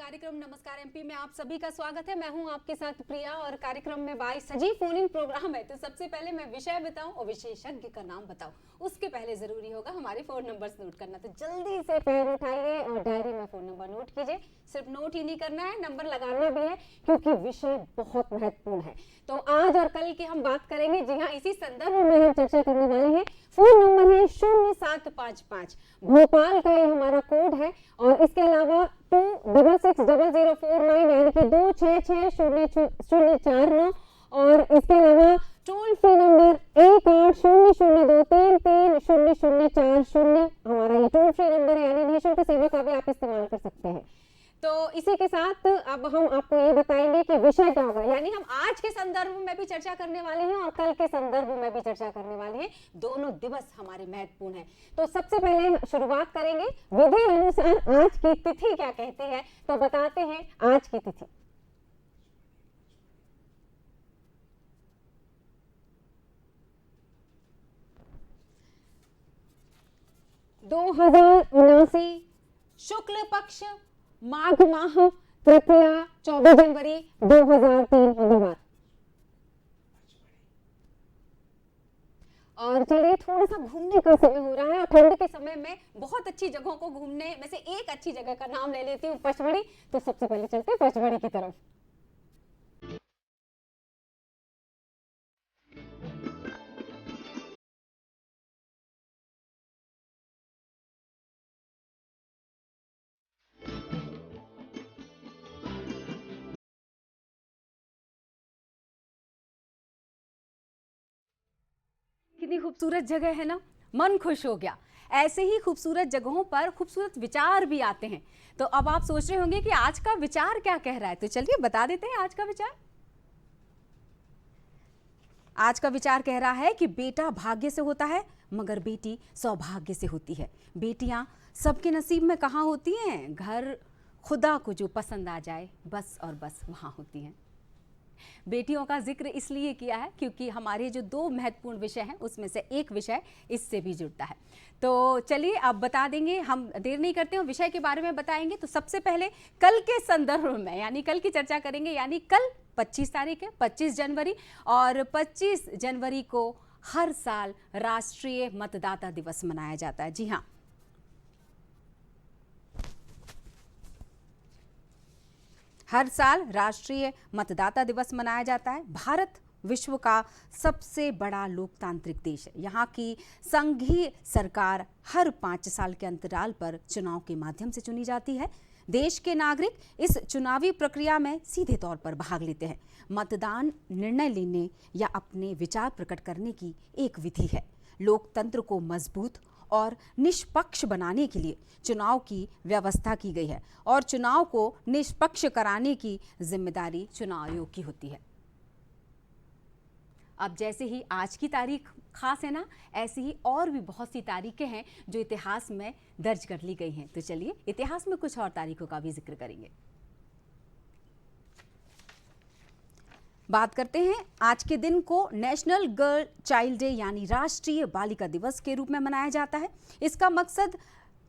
कार्यक्रम नमस्कार एमपी में आप सभी का स्वागत है। मैं हूं आपके साथ प्रिया और कार्यक्रम में भाई सजीव फोन इन प्रोग्राम है। तो सबसे पहले मैं विषय बताऊं और विशेषज्ञ का नाम बताऊं, उसके पहले जरूरी होगा हमारे फोन नंबर्स नोट करना। तो जल्दी से फोन उठाइए और डायरी में फोन नंबर नोट कीजिए। सिर्फ नोट ही नहीं करना है, नंबर लगाना भी है, क्योंकि विषय बहुत महत्वपूर्ण है। तो आज और कल की हम बात करेंगे, जी हाँ, इसी संदर्भ में हम चर्चा करने वाले हैं। फोन नंबर है 0755, भोपाल का ये हमारा कोड है। और इसके अलावा 266004 यानी कि 26600049। और इसके अलावा टोल फ्री नंबर 1800233040 हमारा ये टोल फ्री नंबर है, यानी निःशुल्क सेवा का भी आप इस्तेमाल कर सकते हैं। तो इसी के साथ अब हम आपको ये बताएंगे कि विषय क्या होगा, यानी हम आज के संदर्भ में भी चर्चा करने वाले हैं और कल के संदर्भ में भी चर्चा करने वाले हैं। दोनों दिवस हमारे महत्वपूर्ण हैं। तो सबसे पहले शुरुआत करेंगे विधि अनुसार आज की तिथि क्या कहती है, तो बताते हैं आज की तिथि। दो 2079 शुक्ल पक्ष माघ माह तृतीया 14 जनवरी 2003 बुधवार। और चलिए, थोड़ा सा घूमने का समय हो रहा है और ठंड के समय में बहुत अच्छी जगहों को घूमने में से एक अच्छी जगह का नाम ले लेती हूँ, पचमढ़ी। तो सबसे पहले चलते हैं पचमढ़ी की तरफ। कितनी खूबसूरत जगह है ना, मन खुश हो गया। ऐसे ही खूबसूरत जगहों पर खूबसूरत विचार भी आते हैं। तो अब आप सोच रहे होंगे कि आज का विचार क्या कह रहा है, तो चलिए बता देते हैं आज का विचार। आज का विचार कह रहा है कि बेटा भाग्य से होता है मगर बेटी सौभाग्य से होती है। बेटियां सबके नसीब में कहाँ होती हैं? घर खुदा को जो पसंद आ जाए बस और बस वहाँ होती हैं। बेटियों का जिक्र इसलिए किया है क्योंकि हमारे जो दो महत्वपूर्ण विषय हैं उसमें से एक विषय इससे भी जुड़ता है। तो चलिए अब बता देंगे, हम देर नहीं करते हैं, विषय के बारे में बताएंगे। तो सबसे पहले कल के संदर्भ में, यानी कल की चर्चा करेंगे। यानी कल 25 तारीख है, 25 जनवरी। और 25 जनवरी को हर साल राष्ट्रीय मतदाता दिवस मनाया जाता है। जी हाँ, हर साल राष्ट्रीय मतदाता दिवस मनाया जाता है। भारत विश्व का सबसे बड़ा लोकतांत्रिक देश है। यहाँ की संघीय सरकार हर 5 साल के अंतराल पर चुनाव के माध्यम से चुनी जाती है। देश के नागरिक इस चुनावी प्रक्रिया में सीधे तौर पर भाग लेते हैं। मतदान निर्णय लेने या अपने विचार प्रकट करने की एक विधि है। लोकतंत्र को मजबूत और निष्पक्ष बनाने के लिए चुनाव की व्यवस्था की गई है और चुनाव को निष्पक्ष कराने की जिम्मेदारी चुनाव आयोग की होती है। अब जैसे ही आज की तारीख खास है ना, ऐसी ही और भी बहुत सी तारीखें हैं जो इतिहास में दर्ज कर ली गई हैं। तो चलिए इतिहास में कुछ और तारीखों का भी जिक्र करेंगे। बात करते हैं, आज के दिन को नेशनल गर्ल चाइल्ड डे यानी राष्ट्रीय बालिका दिवस के रूप में मनाया जाता है। इसका मकसद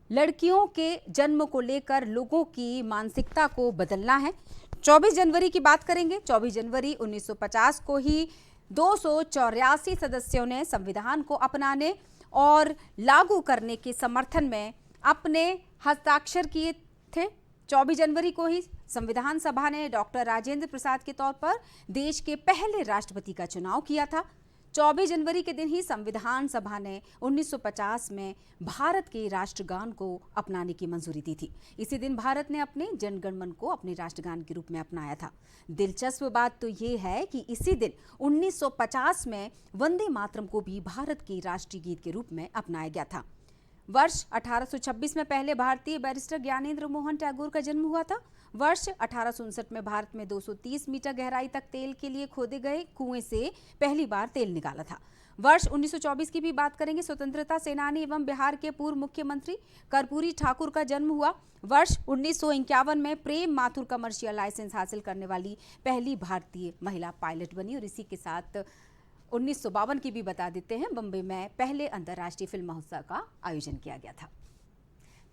लड़कियों के जन्म को लेकर लोगों की मानसिकता को बदलना है। 24 जनवरी की बात करेंगे। 24 जनवरी 1950 को ही 284 सदस्यों ने संविधान को अपनाने और लागू करने के समर्थन में अपने हस्ताक्षर किए थे। 24 जनवरी को ही संविधान सभा ने डॉक्टर राजेंद्र प्रसाद के तौर पर देश के पहले राष्ट्रपति का चुनाव किया था। 24 जनवरी के दिन ही संविधान सभा ने 1950 में भारत के राष्ट्रगान को अपनाने की मंजूरी दी थी। इसी दिन भारत ने अपने जनगण मन को अपने राष्ट्रगान के रूप में अपनाया था। दिलचस्प बात तो ये है कि इसी दिन 1950 में वंदे मातरम को भी भारत के राष्ट्रीय गीत के रूप में अपनाया गया था। वर्ष 1826 में पहले भारतीय बैरिस्टर ज्ञानेंद्र मोहन टैगोर का जन्म हुआ था। वर्ष 1859 में भारत में 230 मीटर गहराई तक तेल के लिए खोदे गए कुएं से पहली बार तेल निकाला था। वर्ष 1924 की भी बात करेंगे। स्वतंत्रता सेनानी एवं बिहार के पूर्व मुख्यमंत्री कर्पूरी ठाकुर का जन्म हुआ। वर्ष 1951 में प्रेम माथुर कमर्शियल लाइसेंस हासिल करने वाली पहली भारतीय महिला पायलट बनी। और इसी के साथ 1952 की भी बता देते हैं, बम्बई में पहले अंतर्राष्ट्रीय फिल्म महोत्सव का आयोजन किया गया था।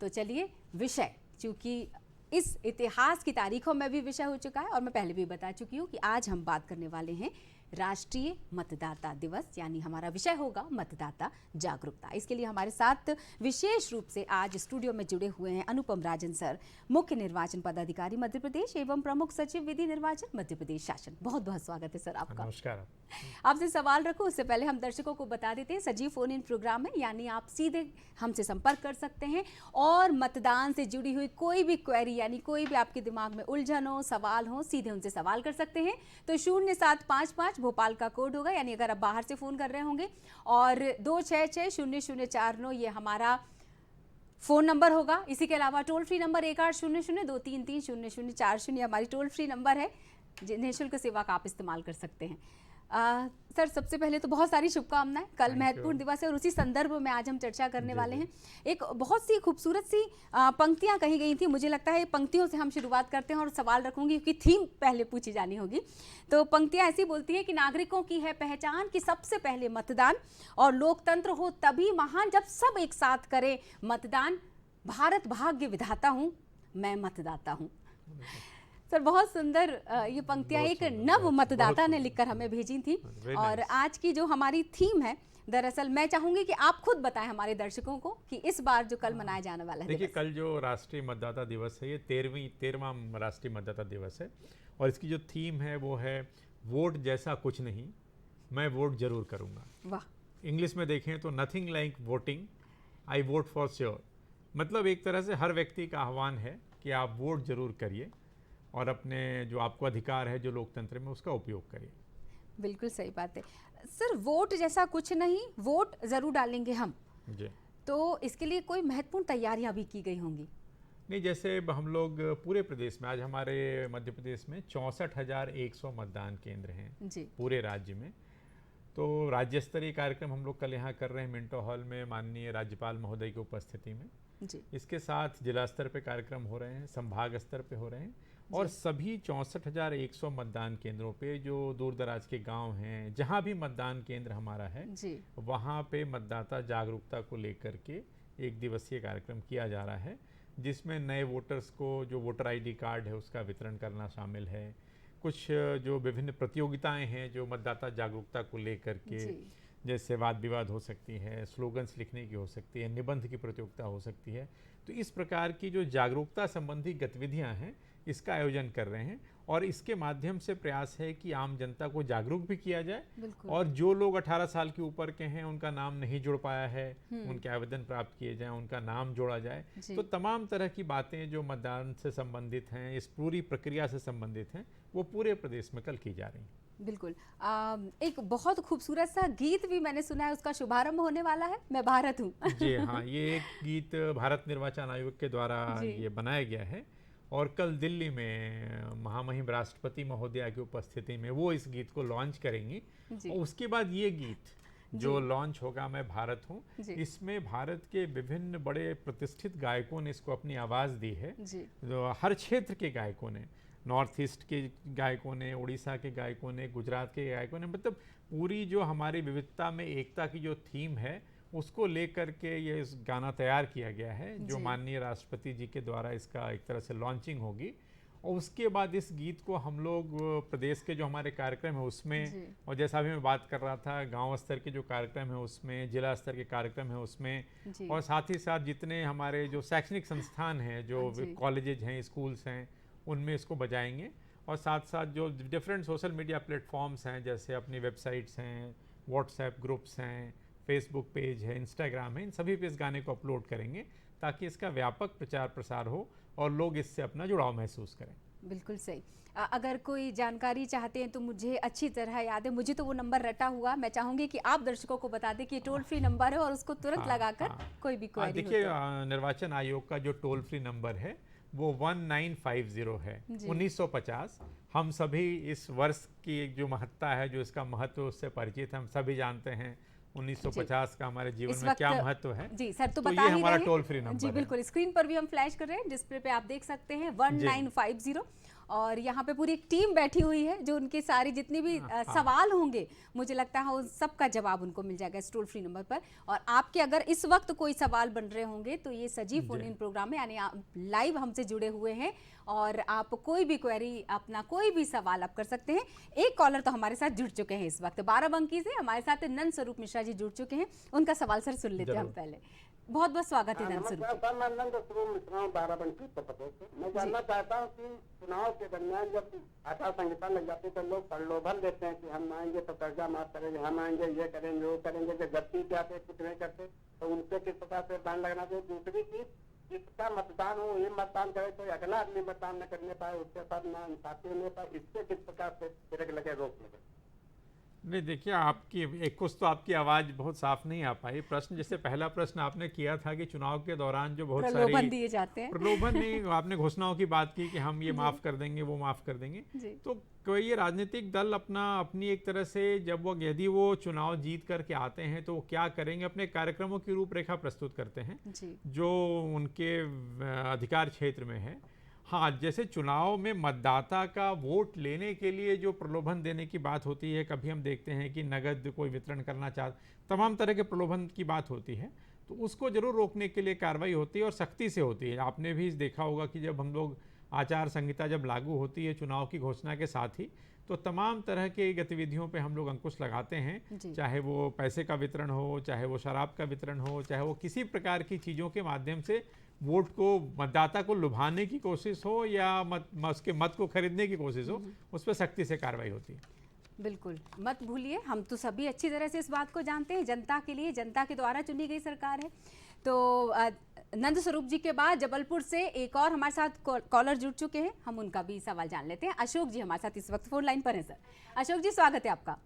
तो चलिए विषय, चूंकि इस इतिहास की तारीखों में भी विषय हो चुका है और मैं पहले भी बता चुकी हूँ कि आज हम बात करने वाले हैं राष्ट्रीय मतदाता दिवस, यानी हमारा विषय होगा मतदाता जागरूकता। इसके लिए हमारे साथ विशेष रूप से आज स्टूडियो में जुड़े हुए हैं अनुपम राजन सर, मुख्य निर्वाचन पदाधिकारी मध्य प्रदेश एवं प्रमुख सचिव विधि निर्वाचन मध्य प्रदेश शासन। बहुत बहुत स्वागत है सर आपका। नमस्कार। आपसे सवाल रखूं उससे पहले हम दर्शकों को बता देते हैं सजीव फोन इन प्रोग्राम है, यानी आप सीधे हमसे संपर्क कर सकते हैं और मतदान से जुड़ी हुई कोई भी क्वेरी, यानी कोई भी आपके दिमाग में उलझन हो, सवाल हो, सीधे उनसे सवाल कर सकते हैं। तो 0755 भोपाल का कोड होगा, यानी अगर आप बाहर से फोन कर रहे होंगे, और 2660049 ये हमारा फोन नंबर होगा। इसी के अलावा टोल फ्री नंबर 1800-233-0040 हमारी टोल फ्री नंबर है, निःशुल्क सेवा का आप इस्तेमाल कर सकते हैं। सर, सबसे पहले तो बहुत सारी शुभकामनाएं, कल महत्वपूर्ण दिवस है और उसी संदर्भ में आज हम चर्चा करने वाले हैं। एक बहुत सी खूबसूरत सी पंक्तियां कही गई थी, मुझे लगता है पंक्तियों से हम शुरुआत करते हैं और सवाल रखूंगी क्योंकि थीम पहले पूछी जानी होगी। तो पंक्तियां ऐसी बोलती हैं कि नागरिकों की है पहचान कि सबसे पहले मतदान, और लोकतंत्र हो तभी महान जब सब एक साथ करें मतदान, भारत भाग्य विधाता हूँ मैं मतदाता हूँ। सर, बहुत सुंदर ये पंक्तियां एक नव मतदाता ने लिखकर हमें भेजी थी। और आज की जो हमारी थीम है, दरअसल मैं चाहूंगी कि आप खुद बताएं हमारे दर्शकों को कि इस बार जो कल मनाया जाने वाला है। देखिए, कल जो राष्ट्रीय मतदाता दिवस है, ये 13वां राष्ट्रीय मतदाता दिवस है और इसकी जो थीम है वो है वोट जैसा कुछ नहीं, मैं वोट जरूर करूंगा। वाह। इंग्लिश में देखें तो nothing like voting, I vote for sure. मतलब एक तरह से हर व्यक्ति का आह्वान है कि आप वोट जरूर करिए और अपने जो आपको अधिकार है जो लोकतंत्र में, उसका उपयोग करिए। बिल्कुल सही बात है सर, वोट जैसा कुछ नहीं, वोट जरूर डालेंगे हम जी। तो इसके लिए कोई महत्वपूर्ण तैयारियां भी की गई होंगी? नहीं, जैसे हम लोग पूरे प्रदेश में, आज हमारे मध्य प्रदेश में 64,100 मतदान केंद्र हैं जी, पूरे राज्य में। तो राज्य स्तरीय कार्यक्रम हम लोग कल यहाँ कर रहे हैं मिंटो हॉल में, माननीय राज्यपाल महोदय की उपस्थिति में जी। इसके साथ जिला स्तर पे कार्यक्रम हो रहे हैं, संभाग स्तर पे हो रहे हैं और सभी 64,100 मतदान केंद्रों पे जो दूर दराज के गांव हैं, जहां भी मतदान केंद्र हमारा है वहां पे मतदाता जागरूकता को लेकर के एक दिवसीय कार्यक्रम किया जा रहा है, जिसमें नए वोटर्स को जो वोटर आईडी कार्ड है उसका वितरण करना शामिल है। कुछ जो विभिन्न प्रतियोगिताएं हैं जो मतदाता जागरूकता को लेकर के, जैसे वाद विवाद हो सकती है, स्लोगन्स लिखने की हो सकती है, निबंध की प्रतियोगिता हो सकती है। तो इस प्रकार की जो जागरूकता संबंधी गतिविधियां हैं इसका आयोजन कर रहे हैं और इसके माध्यम से प्रयास है कि आम जनता को जागरूक भी किया जाए और जो लोग 18 साल के ऊपर के हैं, उनका नाम नहीं जुड़ पाया है, उनके आवेदन प्राप्त किए जाएं, उनका नाम जोड़ा जाए। तो तमाम तरह की बातें जो मतदान से संबंधित हैं, इस पूरी प्रक्रिया से संबंधित हैं, वो पूरे प्रदेश में कल की जा रही हैं। बिल्कुल। एक बहुत खूबसूरत सा गीत भी मैंने सुना है, उसका शुभारंभ होने वाला है, मैं भारत हूँ। जी हाँ, ये एक गीत भारत निर्वाचन आयोग के द्वारा ये बनाया गया है और कल दिल्ली में महामहिम राष्ट्रपति महोदया की उपस्थिति में वो इस गीत को लॉन्च करेंगी और उसके बाद ये गीत जो लॉन्च होगा, मैं भारत हूँ, इसमें भारत के विभिन्न बड़े प्रतिष्ठित गायकों ने इसको अपनी आवाज़ दी है। जो हर क्षेत्र के गायकों ने, नॉर्थ ईस्ट के गायकों ने, उड़ीसा के गायकों ने, गुजरात के गायकों ने, मतलब पूरी जो हमारी विविधता में एकता की जो थीम है उसको लेकर के ये इस गाना तैयार किया गया है, जो माननीय राष्ट्रपति जी के द्वारा इसका एक तरह से लॉन्चिंग होगी। और उसके बाद इस गीत को हम लोग प्रदेश के जो हमारे कार्यक्रम है उसमें, और जैसा अभी मैं बात कर रहा था, गांव स्तर के जो कार्यक्रम है उसमें, जिला स्तर के कार्यक्रम है उसमें, और साथ ही साथ जितने हमारे जो शैक्षणिक संस्थान हैं, जो कॉलेजेज हैं, स्कूल्स हैं, उनमें इसको बजाएंगे। और साथ साथ जो डिफरेंट सोशल मीडिया प्लेटफॉर्म्स हैं, जैसे अपनी वेबसाइट्स हैं, व्हाट्सएप ग्रुप्स हैं, फेसबुक पेज है, इंस्टाग्राम है, इन सभी पे इस गाने को अपलोड करेंगे ताकि इसका व्यापक प्रचार प्रसार हो और लोग इससे अपना जुड़ाव महसूस करें। बिल्कुल सही। अगर कोई जानकारी चाहते हैं तो मुझे अच्छी तरह याद है, मुझे तो वो नंबर रटा हुआ, मैं चाहूंगी कि आप दर्शकों को बता दें कि ये टोल फ्री नंबर है और उसको तुरंत लगाकर कोई भी क्वेरी। देखिए, निर्वाचन आयोग का जो टोल फ्री नंबर है वो 1950 है, 1950। हम सभी इस वर्ष की जो महत्ता है, जो इसका महत्व, उससे परिचित, हम सभी जानते हैं 1950 का हमारे जीवन में क्या महत्व है। जी सर, तो ये हमारा टोल फ्री नंबर जी बिल्कुल, स्क्रीन पर भी हम फ्लैश कर रहे हैं, डिस्प्ले पे आप देख सकते हैं 1950। और यहाँ पे पूरी एक टीम बैठी हुई है जो उनकी सारी जितनी भी सवाल होंगे मुझे लगता है उन सबका जवाब उनको मिल जाएगा इस टोल फ्री नंबर पर। और आपके अगर इस वक्त कोई सवाल बन रहे होंगे तो ये सजीव फोन इन प्रोग्राम है, यानी आप लाइव हमसे जुड़े हुए हैं और आप कोई भी क्वेरी, अपना कोई भी सवाल आप कर सकते हैं। एक कॉलर तो हमारे साथ जुड़ चुके हैं इस वक्त बाराबंकी से, हमारे साथ नंद स्वरूप मिश्रा जी जुड़ चुके हैं। उनका सवाल सर सुन लेते हैं हम पहले। बहुत बहुत स्वागत है नंद स्वरूप। सर, मैं नंद स्वरूप मिश्रा हूं, बाराबंकी उत्तर प्रदेश से। मैं जानना चाहता हूं कि चुनाव के दरमियान जब आचार संहिता लग जाती है तो लोग प्रलोभन देते हैं कि हम आएंगे तो कर्जा माफ करेंगे, हम आएंगे ये करेंगे वो करेंगे, जब गलती से आते कुछ नहीं करते तो उनसे किस प्रकार से बैन लगना चाहिए। दूसरी चीज, जिसका मतदान हो ये मतदान करे तो अगला आदमी मतदान न करने पाए, उसके साथ ना इंसाफी होने पाए, इससे किस प्रकार से ब्रेक लगे, रोक लगे। नहीं, देखिए आपकी एक कुछ तो आपकी आवाज़ बहुत साफ नहीं आ पाई। प्रश्न जैसे पहला प्रश्न आपने किया था कि चुनाव के दौरान जो बहुत सारी प्रलोभन दिए जाते हैं, प्रलोभन नहीं, आपने घोषणाओं की बात की कि हम ये माफ़ कर देंगे वो माफ़ कर देंगे। तो कोई ये राजनीतिक दल अपनी एक तरह से जब वो यदि वो चुनाव जीत करके आते हैं तो वो क्या करेंगे, अपने कार्यक्रमों की रूपरेखा प्रस्तुत करते हैं जो उनके अधिकार क्षेत्र में है। हाँ, जैसे चुनाव में मतदाता का वोट लेने के लिए जो प्रलोभन देने की बात होती है, कभी हम देखते हैं कि नगद कोई वितरण करना तमाम तरह के प्रलोभन की बात होती है, तो उसको जरूर रोकने के लिए कार्रवाई होती है और सख्ती से होती है। आपने भी देखा होगा कि जब हम लोग आचार संहिता जब लागू होती है चुनाव की घोषणा के साथ ही, तो तमाम तरह की गतिविधियों पे हम लोग अंकुश लगाते हैं, चाहे वो पैसे का वितरण हो, चाहे वो शराब का वितरण हो, चाहे वो किसी प्रकार की चीज़ों के माध्यम से वोट को, मतदाता को लुभाने की कोशिश हो या उसके मत को खरीदने की कोशिश हो, उस पर सख्ती से कार्रवाई होती है। बिल्कुल मत भूलिए, हम तो सभी अच्छी तरह से इस बात को जानते हैं, जनता के लिए, जनता के द्वारा चुनी गई सरकार है। तो नंद स्वरूप जी के बाद जबलपुर से एक और हमारे साथ कॉलर जुड़ चुके हैं, हम उनका भी सवाल जान लेते हैं। अशोक जी हमारे साथ इस वक्त फोन लाइन पर हैं। सर अशोक जी, स्वागत है आपका।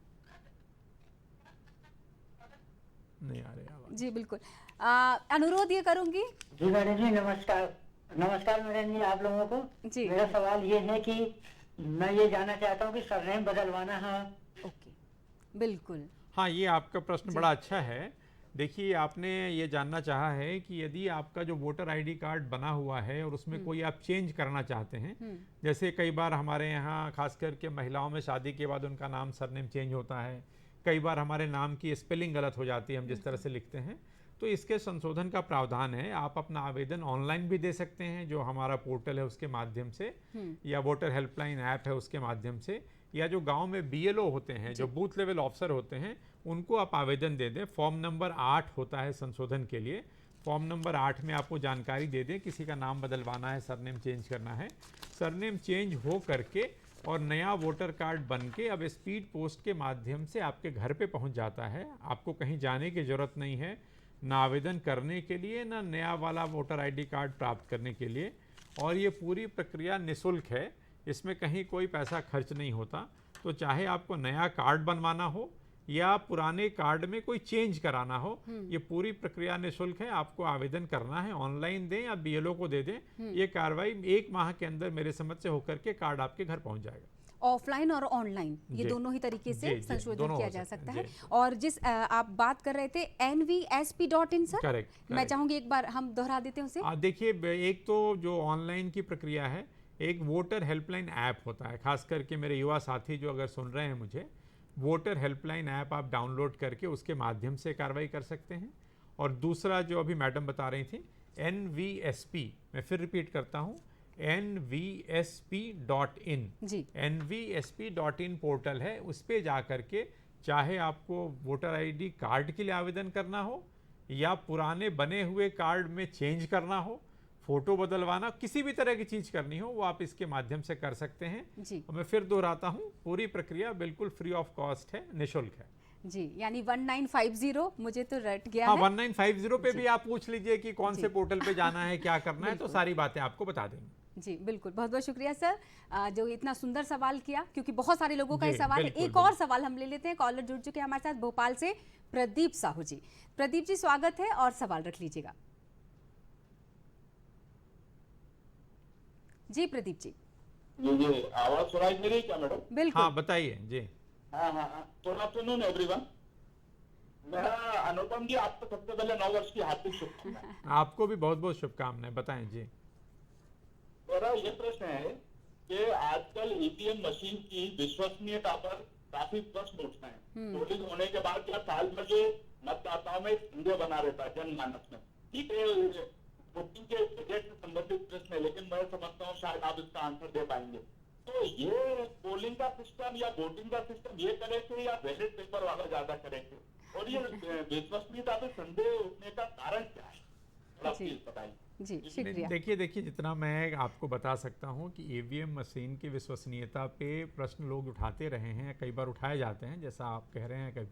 नहीं आ रही आवाज़। जी बिल्कुल, अनुरोध ये करूंगी। जी मैडम जी, नमस्कार। नमस्कार मैडम जी, आप लोगों को जी। मेरा सवाल ये है कि मैं ये जानना चाहता हूँ कि सरनेम बदलवाना है। ओके, बिल्कुल। हाँ, ये आपका प्रश्न बड़ा अच्छा है। देखिए, आपने ये जानना चाहा है कि यदि आपका जो वोटर आईडी कार्ड बना हुआ है और उसमें कोई आप चेंज करना चाहते हैं, जैसे कई बार हमारे यहाँ खास करके महिलाओं में शादी के बाद उनका नाम सरनेम चेंज होता है, कई बार हमारे नाम की स्पेलिंग गलत हो जाती है हम जिस तरह से लिखते हैं, तो इसके संशोधन का प्रावधान है। आप अपना आवेदन ऑनलाइन भी दे सकते हैं, जो हमारा पोर्टल है उसके माध्यम से, या वोटर हेल्पलाइन ऐप है उसके माध्यम से, या जो गांव में BLO होते हैं, जो बूथ लेवल ऑफिसर होते हैं, उनको आप आवेदन दे दें। फॉर्म नंबर 8 होता है संशोधन के लिए। फॉर्म नंबर 8 में आपको जानकारी दे दें, किसी का नाम बदलवाना है, सरनेम चेंज करना है, सरनेम चेंज हो करके और नया वोटर कार्ड बन के अब स्पीड पोस्ट के माध्यम से आपके घर पे पहुंच जाता है। आपको कहीं जाने की ज़रूरत नहीं है, ना आवेदन करने के लिए, ना नया वाला वोटर आईडी कार्ड प्राप्त करने के लिए। और ये पूरी प्रक्रिया निःशुल्क है, इसमें कहीं कोई पैसा खर्च नहीं होता। तो चाहे आपको नया कार्ड बनवाना हो या पुराने कार्ड में कोई चेंज कराना हो, ये पूरी प्रक्रिया निःशुल्क है। आपको आवेदन करना है, ऑनलाइन दें या BLO को दे दें। ये कार्रवाई 1 माह के अंदर मेरे समझ से होकर के कार्ड आपके घर पहुंच जाएगा। ऑफलाइन और ऑनलाइन ये दोनों ही तरीके से संशोधन किया जा सकता है। और जिस आप बात कर रहे थे nvsp.in सर, करेक्ट, मैं चाहूंगी एक बार हम दोहरा देते हैं उसे। देखिए, एक तो जो ऑनलाइन की प्रक्रिया है, एक वोटर हेल्पलाइन ऐप होता है। खास करके मेरे युवा साथी जो अगर सुन रहे हैं मुझे, वोटर हेल्पलाइन ऐप आप डाउनलोड करके उसके माध्यम से कार्रवाई कर सकते हैं। और दूसरा जो अभी मैडम बता रही थी, NVSP, मैं फिर रिपीट करता हूँ, nvsp.in जी, nvsp.in पोर्टल है, उस पर जा करके चाहे आपको वोटर आईडी कार्ड के लिए आवेदन करना हो या पुराने बने हुए कार्ड में चेंज करना हो, फोटो बदलवाना, किसी भी तरह की चीज करनी हो, वो आप इसके माध्यम से कर सकते हैं जी। और मैं फिर दोहराता हूँ, पूरी प्रक्रिया बिल्कुल फ्री ऑफ कॉस्ट है, निःशुल्क है जी। यानी 1950 मुझे तो रट गया है। 1950 पे भी आप पूछ लीजिए कि कौन से पोर्टल पे जाना है, क्या करना है, तो सारी बातें आपको बता देंगे जी। बिल्कुल, बहुत बहुत शुक्रिया सर जो इतना सुंदर सवाल किया, क्योंकि बहुत सारे लोगों का ये सवाल है। एक और सवाल हम ले लेते हैं, कॉलर जुड़ चुके हैं हमारे साथ भोपाल से, प्रदीप साहू जी। प्रदीप जी, स्वागत है और सवाल रख लीजिएगा। जी प्रदीप जी। जी, आवाज सुनाई दे रही क्या मैडम? बिल्कुल, हाँ बताइए जी। हाँ, गुड आफ्टरनून एवरीवन। मेरा अनुपम जी, आपको सबसे पहले 9 वर्ष की हार्दिक शुभकामनाएं। आपको भी बहुत बहुत शुभकामनाएं, बताएं जी। मेरा ये प्रश्न है कि आजकल ईवीएम मशीन की विश्वसनीयता पर काफी प्रश्न उठते हैं। पोलिंग होने के बाद क्या साल भर जो मतदाताओं में संदेह बना रहता है जनमानस में। ठीक है, वोटिंग के बजट से संबंधित प्रश्न है, लेकिन मैं समझता हूँ शायद आप इसका आंसर दे पाएंगे। तो ये पोलिंग का सिस्टम या वोटिंग का सिस्टम ये करेंगे या बैलेट पेपर वाला ज्यादा करेंगे, और ये विश्वसनीयता पे संदेह उठने का कारण क्या है, थोड़ा प्लीज बताइए। जी शुक्रिया। देखिए जितना मैं आपको बता सकता हूं कि ईवीएम मशीन की विश्वसनीयता पे प्रश्न लोग उठाते रहे हैं, कई बार उठाए जाते हैं जैसा आप कह रहे हैं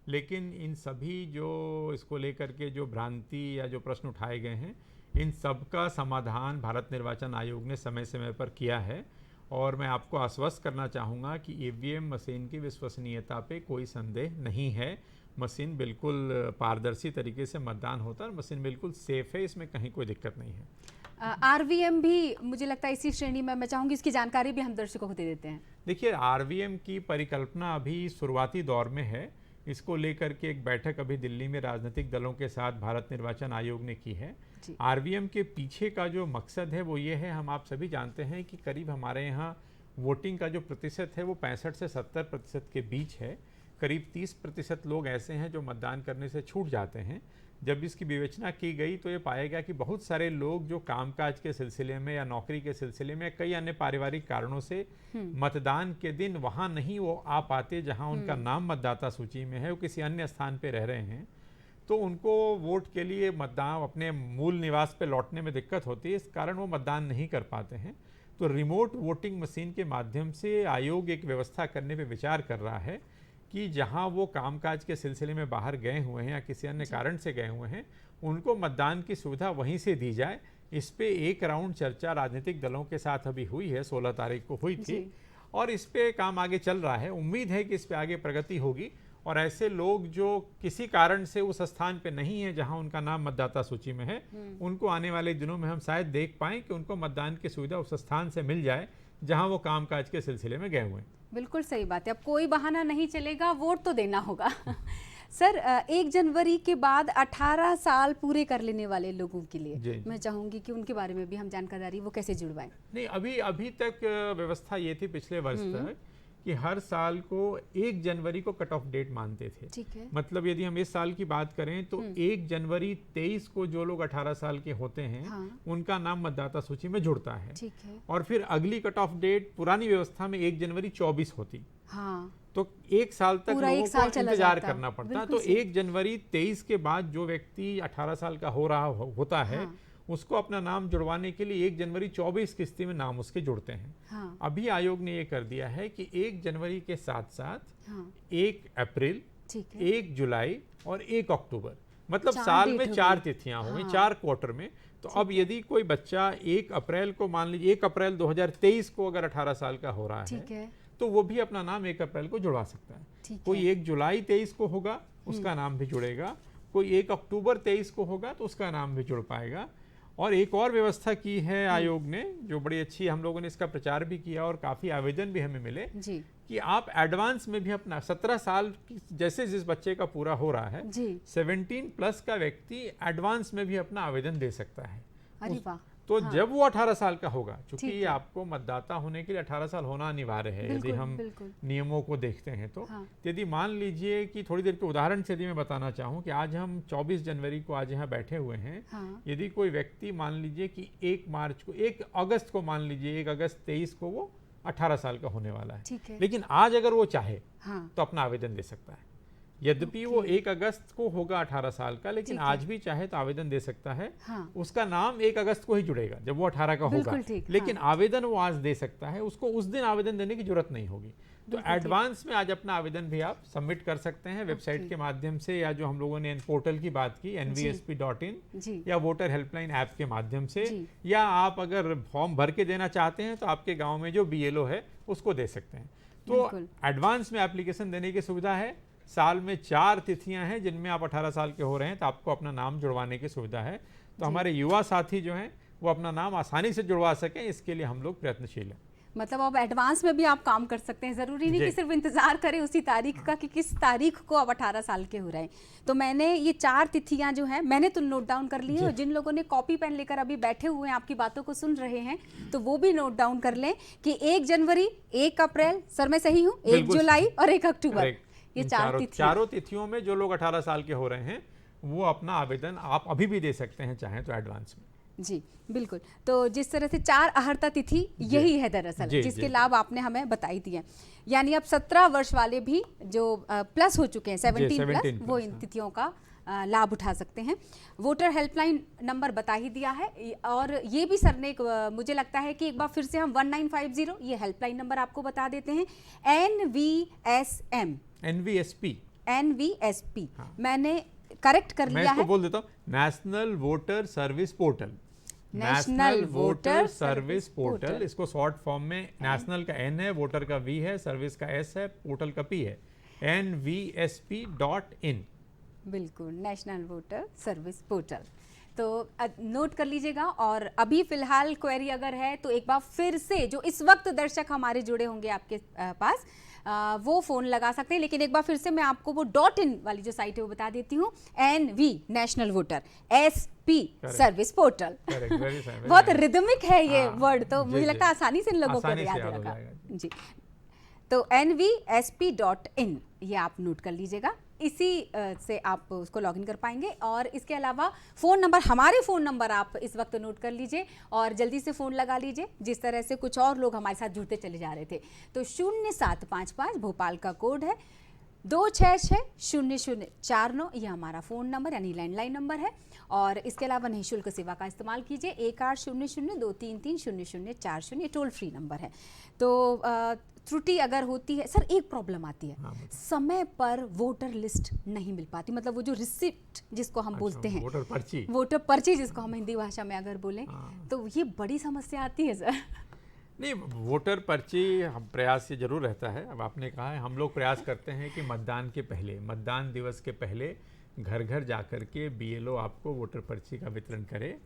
लेकिन इन सभी जो इसको लेकर के जो भ्रांति या जो प्रश्न उठाए गए हैं, इन सब का समाधान भारत निर्वाचन आयोग ने समय समय पर किया है। और मैं आपको आश्वस्त करना चाहूँगा कि ईवीएम मशीन की विश्वसनीयता पे कोई संदेह नहीं है। मशीन बिल्कुल पारदर्शी तरीके से मतदान होता है और मशीन बिल्कुल सेफ है, इसमें कहीं कोई दिक्कत नहीं है। आरवीएम भी मुझे लगता है इसी श्रेणी में, मैं चाहूँगी इसकी जानकारी भी हम दर्शकों को दे देते हैं। देखिए, आरवीएम की परिकल्पना अभी शुरुआती दौर में है। इसको लेकर के एक बैठक अभी दिल्ली में राजनीतिक दलों के साथ भारत निर्वाचन आयोग ने की है। आरवीएम के पीछे का जो मकसद है वो ये है, हम आप सभी जानते हैं कि करीब हमारे यहाँ वोटिंग का जो प्रतिशत है वो 65 से 70% के बीच है। करीब 30% लोग ऐसे हैं जो मतदान करने से छूट जाते हैं। जब इसकी विवेचना की गई तो ये पाया गया कि बहुत सारे लोग जो कामकाज के सिलसिले में या नौकरी के सिलसिले में कई अन्य पारिवारिक कारणों से मतदान के दिन वहाँ नहीं वो आ पाते जहाँ उनका नाम मतदाता सूची में है, वो किसी अन्य स्थान पे रह रहे हैं, तो उनको वोट के लिए मतदान अपने मूल निवास पे लौटने में दिक्कत होती है, इस कारण वो मतदान नहीं कर पाते हैं। तो रिमोट वोटिंग मशीन के माध्यम से आयोग एक व्यवस्था करने पे विचार कर रहा है कि जहां वो कामकाज के सिलसिले में बाहर गए हुए हैं या किसी अन्य कारण से गए हुए हैं, उनको मतदान की सुविधा वहीं से दी जाए। इस पे एक राउंड चर्चा राजनीतिक दलों के साथ अभी हुई है, 16 तारीख को हुई थी, और इस पे काम आगे चल रहा है। उम्मीद है कि इस पे आगे प्रगति होगी और ऐसे लोग जो किसी कारण से उस स्थान पे नहीं है जहां उनका नाम मतदाता सूची में है, उनको आने वाले दिनों में हम शायद देख पाएं कि उनको मतदान की सुविधा उस स्थान से मिल जाए जहां वो कामकाज के सिलसिले में गए हुए हैं। बिल्कुल सही बात है, अब कोई बहाना नहीं चलेगा, वोट तो देना होगा। सर, 1 जनवरी के बाद 18 साल पूरे कर लेने वाले लोगों के लिए मैं चाहूंगी कि उनके बारे में भी हम जानकारी वो कैसे जुड़वाएं। नहीं, अभी तक व्यवस्था ये थी पिछले वर्ष तक कि हर साल को 1 जनवरी को कट ऑफ डेट मानते थे। ठीक है। मतलब यदि हम इस साल की बात करें तो 1 जनवरी 23 को जो लोग 18 साल के होते हैं, उनका नाम मतदाता सूची में जुड़ता है। ठीक है। और फिर अगली कट ऑफ डेट पुरानी व्यवस्था में 1 जनवरी 24 होती। हाँ। तो 1 साल तक लोगों को इंतजार करना पड़ता। तो 1 जनवरी 23 के बाद जो व्यक्ति 18 साल का होता है, उसको अपना नाम जुड़वाने के लिए 1 जनवरी 24 किस्ती में नाम उसके जुड़ते हैं। हाँ। अभी आयोग ने ये कर दिया है कि 1 जनवरी के साथ साथ 1 अप्रैल, 1 जुलाई और 1 अक्टूबर, मतलब साल में 4 तिथियां होंगी, 4 क्वार्टर में। तो अब यदि कोई बच्चा 1 अप्रैल को, मान लीजिए 1 अप्रैल 2023 को अगर 18 साल का हो रहा है, तो वो भी अपना नाम 1 अप्रैल को जुड़वा सकता है। कोई 1 जुलाई 23 को होगा, उसका नाम भी जुड़ेगा। कोई 1 अक्टूबर 23 को होगा तो उसका नाम भी जुड़ पाएगा। और एक और व्यवस्था की है आयोग ने जो बड़ी अच्छी, हम लोगों ने इसका प्रचार भी किया और काफ़ी आवेदन भी हमें मिले कि आप एडवांस में भी अपना 17 साल जैसे जिस बच्चे का पूरा हो रहा है, 17 प्लस का व्यक्ति एडवांस में भी अपना आवेदन दे सकता है। अरे वाह। तो जब वो 18 साल का होगा, चूंकि आपको मतदाता होने के लिए 18 साल होना अनिवार्य है यदि हम नियमों को देखते हैं तो। यदि मान लीजिए कि थोड़ी देर के उदाहरण से यदि मैं बताना चाहूँ कि आज हम 24 जनवरी को आज यहाँ बैठे हुए हैं, यदि कोई व्यक्ति मान लीजिए कि 1 अगस्त को मान लीजिए 1 अगस्त 23 को वो 18 साल का होने वाला है, लेकिन आज अगर वो चाहे तो अपना आवेदन दे सकता है। यद्यपि वो 1 अगस्त को होगा 18 साल का, लेकिन आज भी चाहे तो आवेदन दे सकता है। उसका नाम 1 अगस्त को ही जुड़ेगा जब वो 18 का होगा, लेकिन आवेदन वो आज दे सकता है, उसको उस दिन आवेदन देने की जरूरत नहीं होगी। तो एडवांस में आज अपना आवेदन भी आप सबमिट कर सकते हैं वेबसाइट के माध्यम से, या जो हम लोगों ने पोर्टल की बात की nvsp.in, या वोटर हेल्पलाइन ऐप के माध्यम से, या आप अगर फॉर्म भर के देना चाहते हैं तो आपके गाँव में जो BLO है उसको दे सकते हैं। तो एडवांस में एप्लीकेशन देने की सुविधा है। साल में 4 तिथियां हैं जिनमें आप 18 साल के हो रहे हैं तो आपको अपना नाम जुड़वाने की सुविधा है। तो हमारे युवा साथी जो हैं वो अपना नाम आसानी से जुड़वा सकें, इसके लिए हम लोग प्रयत्नशील हैं। मतलब अब एडवांस में भी आप काम कर सकते हैं, ज़रूरी नहीं कि सिर्फ इंतज़ार करें उसी तारीख का कि किस तारीख को आप 18 साल के हो रहे हैं। तो मैंने ये 4 तिथियां जो हैं मैंने तो नोट डाउन कर ली है, और जिन लोगों ने कॉपी पेन लेकर अभी बैठे हुए हैं आपकी बातों को सुन रहे हैं तो वो भी नोट डाउन कर लें कि 1 जनवरी, 1 अप्रैल, सर मैं सही हूँ, 1 जुलाई और 1 अक्टूबर, ये चारों तिथियों में जो लोग 18 साल के हो रहे हैं वो अपना आवेदन आप अभी भी दे सकते हैं चाहें तो एडवांस में। जी बिल्कुल। तो जिस तरह से 4 अहर्ता तिथि यही है दरअसल जिसके लाभ आपने हमें बताई दिए, यानी अब 17 वर्ष वाले भी जो प्लस हो चुके हैं 17 प्लस वो इन तिथियों का लाभ उठा सकते हैं। वोटर हेल्पलाइन नंबर बता ही दिया है, और ये भी सर ने मुझे लगता है कि एक बार फिर से हम 1950 ये हेल्पलाइन नंबर आपको बता देते हैं। NVSP मैंने करेक्ट कर लिया है, मैं इसको बोल देता हूँ, national voter service portal. National voter service portal, इसको शॉर्ट फॉर्म में नेशनल का N है, वोटर का V है, सर्विस का S है, पोर्टल का P है, NVSP.in। बिल्कुल, नेशनल वोटर सर्विस पोर्टल। तो नोट कर लीजिएगा। और अभी फिलहाल क्वेरी अगर है तो एक बार फिर से जो इस वक्त दर्शक हमारे जुड़े होंगे आपके पास वो फोन लगा सकते हैं, लेकिन एक बार फिर से मैं आपको वो .in वाली जो साइट है वो बता देती हूँ, NV national voter SP service portal. बहुत रिदमिक है ये वर्ड, तो मुझे लगता है आसानी से इन लोगों को याद रखा जी। तो NVSP.in ये आप नोट कर लीजिएगा, इसी से आप उसको लॉगिन कर पाएंगे। और इसके अलावा फ़ोन नंबर, हमारे फ़ोन नंबर आप इस वक्त नोट कर लीजिए और जल्दी से फ़ोन लगा लीजिए, जिस तरह से कुछ और लोग हमारे साथ जुड़ते चले जा रहे थे। तो 0755 भोपाल का कोड है, 2660049 ये हमारा फ़ोन नंबर यानी लैंडलाइन नंबर है। और इसके अलावा निःशुल्क सेवा का इस्तेमाल कीजिए, 1800-233-0040 टोल फ्री नंबर है। तो त्रुटि अगर होती है सर, एक प्रॉब्लम आती है, समय पर वोटर लिस्ट नहीं मिल पाती, मतलब वो जो रिसिप्ट जिसको हम बोलते हैं, वोटर पर्ची जिसको हम हिंदी भाषा में अगर बोलें, तो ये बड़ी समस्या आती है सर। नहीं, वोटर पर्ची हम प्रयास ये जरूर रहता है। अब आपने कहा है, हम लोग प्रयास करते हैं कि मतदान के पहले, मतदान दिवस के पहले घर घर जाकर के BLO आपको वोटर पर्ची का वितरण करे।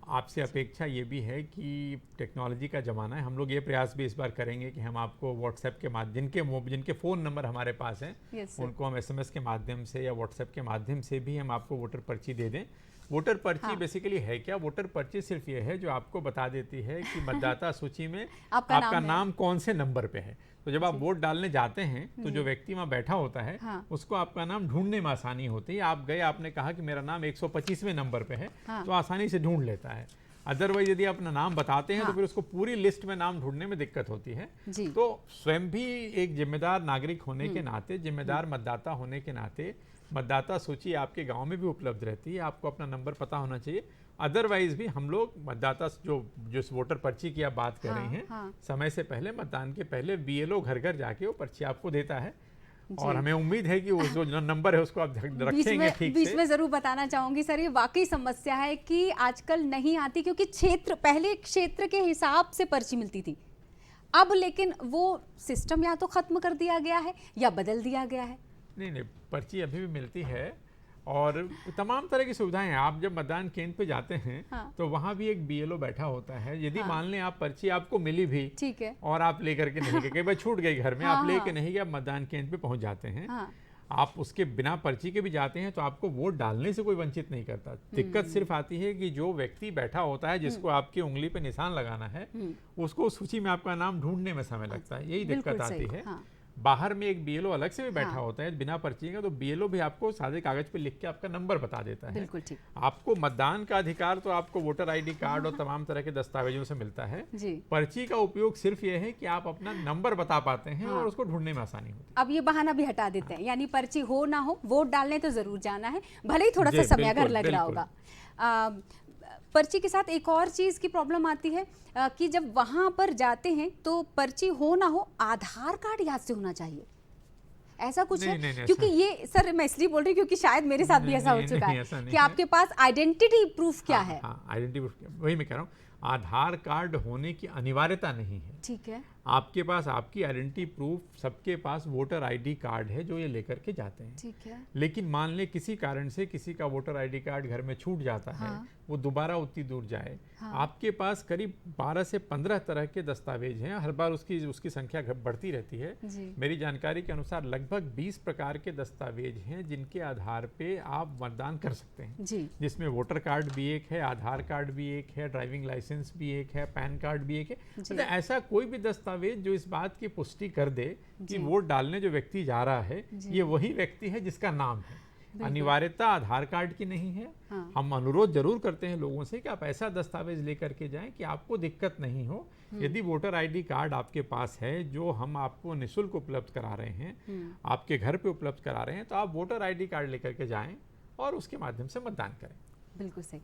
आपसे अपेक्षा ये भी है कि टेक्नोलॉजी का ज़माना है, हम लोग ये प्रयास भी इस बार करेंगे कि हम आपको व्हाट्सएप के माध्यम, जिनके फ़ोन नंबर हमारे पास हैं उनको हम SMS के माध्यम से या व्हाट्सएप के माध्यम से भी हम आपको वोटर पर्ची दे दें। वोटर पर्ची बेसिकली है क्या? वोटर पर्ची सिर्फ ये है जो आपको बता देती है कि मतदाता सूची में आपका नाम कौन से नंबर पे है। तो जब आप वोट डालने जाते हैं तो जो व्यक्ति वहाँ बैठा होता है उसको आपका नाम ढूंढने में आसानी होती है। आप गए, आपने कहा कि मेरा नाम 125वें नंबर पे है, तो आसानी से ढूंढ लेता है। अदरवाइज यदि अपना नाम बताते हैं तो फिर उसको पूरी लिस्ट में नाम ढूंढने में दिक्कत होती है। तो स्वयं भी एक जिम्मेदार नागरिक होने के नाते, जिम्मेदार मतदाता होने के नाते, मतदाता सूची आपके गांव में भी उपलब्ध रहती है, आपको अपना नंबर पता होना चाहिए। अदरवाइज भी हम लोग मतदाता जो वोटर पर्ची की आप बात कर रही हैं, समय से पहले, मतदान के पहले BLO घर घर जाके वो पर्ची आपको देता है। और हमें उम्मीद है कि वो जो नंबर है उसको आप रखेंगे ठीक से। बीच में जरूर बताना चाहूंगी सर, ये वाकई समस्या है कि आजकल नहीं आती, क्योंकि पहले क्षेत्र के हिसाब से पर्ची मिलती थी, अब लेकिन वो सिस्टम या तो खत्म कर दिया गया है या बदल दिया गया है। नहीं, पर्ची अभी भी मिलती है और तमाम तरह की सुविधाएं हैं। आप जब मतदान केंद्र पे जाते हैं तो वहाँ भी एक BLO बैठा होता है। यदि मान लें आप पर्ची आपको मिली भी, ठीक है, और आप लेकर के नहीं गए, कई बार छूट गई घर में, आप लेके नहीं गए, आप मतदान केंद्र पे पहुंच जाते हैं, आप उसके बिना पर्ची के भी जाते हैं तो आपको वोट डालने से कोई वंचित नहीं करता। दिक्कत सिर्फ आती है कि जो व्यक्ति बैठा होता है, जिसको आपकी उंगली पे निशान लगाना है, उसको सूची में आपका नाम ढूंढने में समय लगता है, यही दिक्कत आती है। बाहर में एक BLO अलग से भी बैठा होता है बिना पर्ची का, तो BLO भी आपको सादे कागज पे लिख के आपका नंबर बता देता है। बिल्कुल ठीक। आपको मतदान का अधिकार तो आपको वोटर ID कार्ड और तमाम तरह के दस्तावेजों से मिलता है जी। पर्ची का उपयोग सिर्फ ये है कि आप अपना नंबर बता पाते हैं और उसको ढूंढने में आसानी होती है। अब ये बहाना भी हटा देते हैं, यानी पर्ची हो ना हो, वोट डालने तो जरूर जाना है, भले ही थोड़ा सा समय अगर लग रहा होगा। पर्ची के साथ एक और चीज़ की प्रॉब्लम आती है कि जब वहाँ पर जाते हैं तो पर्ची हो ना हो, आधार कार्ड याद से होना चाहिए, ऐसा कुछ है? क्योंकि ये सर मैं इसलिए बोल रही हूँ क्योंकि शायद मेरे साथ भी ऐसा हो चुका है कि आपके पास आइडेंटिटी प्रूफ क्या है। आइडेंटिटी प्रूफ, वही मैं कह रहा हूँ, आधार कार्ड होने की अनिवार्यता नहीं है, ठीक है। आपके पास आपकी आइडेंटिटी प्रूफ, सबके पास वोटर आईडी कार्ड है जो ये लेकर के जाते हैं। ठीक है। लेकिन मान ले किसी कारण से किसी का वोटर आईडी कार्ड घर में छूट जाता है, वो दोबारा उतनी दूर जाए, आपके पास करीब 12 से 15 तरह के दस्तावेज हैं, हर बार उसकी संख्या बढ़ती रहती है। मेरी जानकारी के अनुसार लगभग 20 प्रकार के दस्तावेज हैं जिनके आधार पे आप मतदान कर सकते हैं, जिसमें वोटर कार्ड भी एक है, आधार कार्ड भी एक है, ड्राइविंग लाइसेंस भी एक है, पैन कार्ड भी एक है। मतलब ऐसा कोई भी दस्तावेज जो इस बात की पुष्टि कर दे कि वोट डालने जो व्यक्ति जा रहा है ये वही व्यक्ति है जिसका नाम है। अनिवार्यता आधार कार्ड की नहीं है। हम अनुरोध जरूर करते हैं लोगों से कि आप ऐसा दस्तावेज लेकर के जाएं कि आपको दिक्कत नहीं हो। यदि वोटर आईडी कार्ड आपके पास है जो हम आपको निःशुल्क उपलब्ध करा रहे हैं, आपके घर पे उपलब्ध करा रहे हैं, तो आप वोटर आईडी कार्ड लेकर के जाएं और उसके माध्यम से मतदान करें। बिल्कुल सही।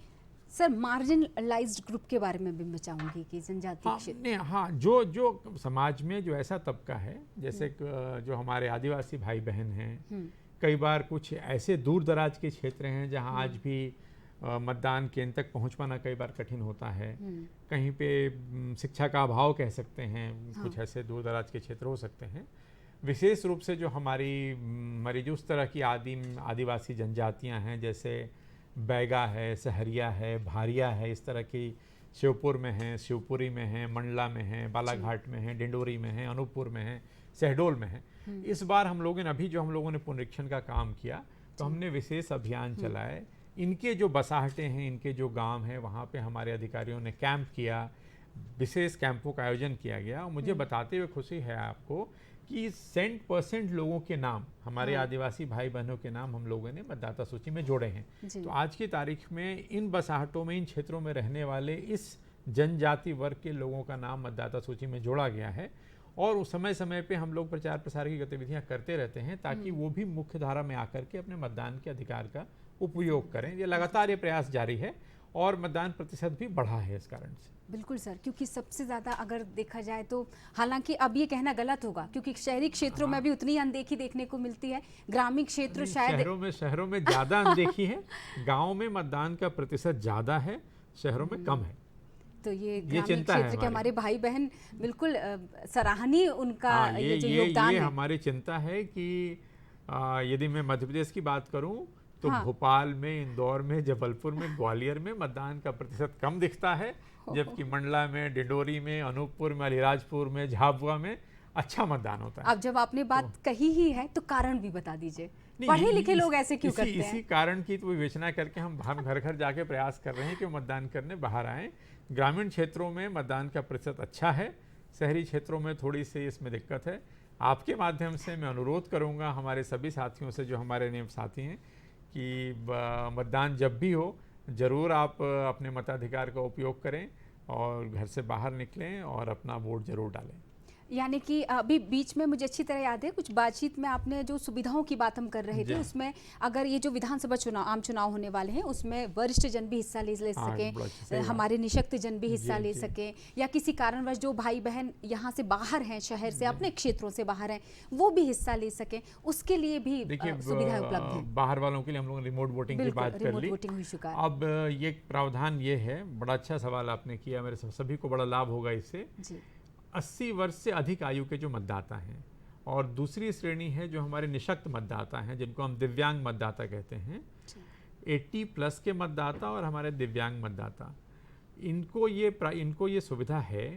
सर, मार्जिनलाइज्ड ग्रुप के बारे में भी मैं चाहूंगी कि जनजातीय क्षेत्र, जो समाज में जो ऐसा तबका है, जैसे जो हमारे आदिवासी भाई बहन हैं, कई बार कुछ ऐसे दूर दराज के क्षेत्र हैं जहां आज भी मतदान केंद्र तक पहुंच पाना कई बार कठिन होता है, कहीं पे शिक्षा का अभाव कह सकते हैं, कुछ ऐसे दूर दराज के क्षेत्र हो सकते हैं। विशेष रूप से जो हमारी जो उस तरह की आदिवासी जनजातियां हैं, जैसे बैगा है, सहरिया है, भारिया है, इस तरह की शिवपुर में है, शिवपुरी में है, मंडला में है, बालाघाट में है, डिंडोरी में है, अनूपपुर में है, शहडोल में है। इस बार हम लोगों ने पुनरीक्षण का काम किया तो हमने विशेष अभियान चलाए। इनके जो बसाहटें हैं, इनके जो गांव हैं, वहाँ पे हमारे अधिकारियों ने कैंप किया, विशेष कैंपों का आयोजन किया गया। और मुझे बताते हुए खुशी है आपको कि 100% लोगों के नाम, हमारे आदिवासी भाई बहनों के नाम हम लोगों ने मतदाता सूची में जोड़े हैं। तो आज की तारीख में इन बसाहटों में, इन क्षेत्रों में रहने वाले इस जनजाति वर्ग के लोगों का नाम मतदाता सूची में जोड़ा गया है। और उस समय पे हम लोग प्रचार प्रसार की गतिविधियां करते रहते हैं ताकि वो भी मुख्य धारा में आकर के अपने मतदान के अधिकार का उपयोग करें। ये लगातार ये प्रयास जारी है और मतदान प्रतिशत भी बढ़ा है इस कारण से। बिल्कुल सर, क्योंकि सबसे ज़्यादा अगर देखा जाए तो, हालांकि अब ये कहना गलत होगा क्योंकि शहरी क्षेत्रों में भी उतनी अनदेखी देखने को मिलती है, ग्रामीण क्षेत्र शायद शहरों में ज़्यादा अनदेखी है, गाँव में मतदान का प्रतिशत ज़्यादा है, शहरों में कम है। तो ये ग्रामीण क्षेत्र के हमारे भाई बहन बिल्कुल सराहनीय उनका ये जो योगदान है। हमारी चिंता है कि यदि मैं मध्य प्रदेश की बात करूं तो भोपाल में, इंदौर में, जबलपुर में, ग्वालियर में मतदान का प्रतिशत कम दिखता है, जबकि मंडला में, डिंडोरी में, अनूपपुर में, अलीराजपुर में, झाबुआ में अच्छा मतदान होता है। अब जब आपने बात कही ही है तो कारण भी बता दीजिए, पढ़े लिखे लोग ऐसे क्यों करते हैं? इसी कारण की तो विवेचना करके हम घर घर जाके प्रयास कर रहे हैं कि मतदान करने बाहर आएँ। ग्रामीण क्षेत्रों में मतदान का प्रतिशत अच्छा है, शहरी क्षेत्रों में थोड़ी सी इसमें दिक्कत है। आपके माध्यम से मैं अनुरोध करूंगा हमारे सभी साथियों से, जो हमारे नियम साथी हैं, कि मतदान जब भी हो ज़रूर आप अपने मताधिकार का उपयोग करें और घर से बाहर निकलें और अपना वोट ज़रूर डालें। यानी कि अभी बीच में मुझे अच्छी तरह याद है कुछ बातचीत में आपने जो सुविधाओं की बात हम कर रहे थे, उसमें अगर ये जो विधानसभा चुनाव, आम चुनाव होने वाले हैं, उसमें वरिष्ठ जन भी हिस्सा ले सकें, हमारे निशक्त जन भी हिस्सा ले सकें, या किसी कारणवश जो भाई बहन यहाँ से बाहर हैं, शहर से अपने क्षेत्रों से बाहर हैं, वो भी हिस्सा ले सकें, उसके लिए भी सुविधाएं उपलब्ध हैं। बाहर वालों के लिए हम लोगों ने रिमोट वोटिंग की बात कर ली। अब ये प्रावधान ये है, बड़ा अच्छा सवाल आपने किया, मेरे सभी को बड़ा लाभ होगा इससे। 80 वर्ष से अधिक आयु के जो मतदाता हैं, और दूसरी श्रेणी है जो हमारे निशक्त मतदाता हैं, जिनको हम दिव्यांग मतदाता कहते हैं, 80+ के मतदाता और हमारे दिव्यांग मतदाता, इनको ये सुविधा है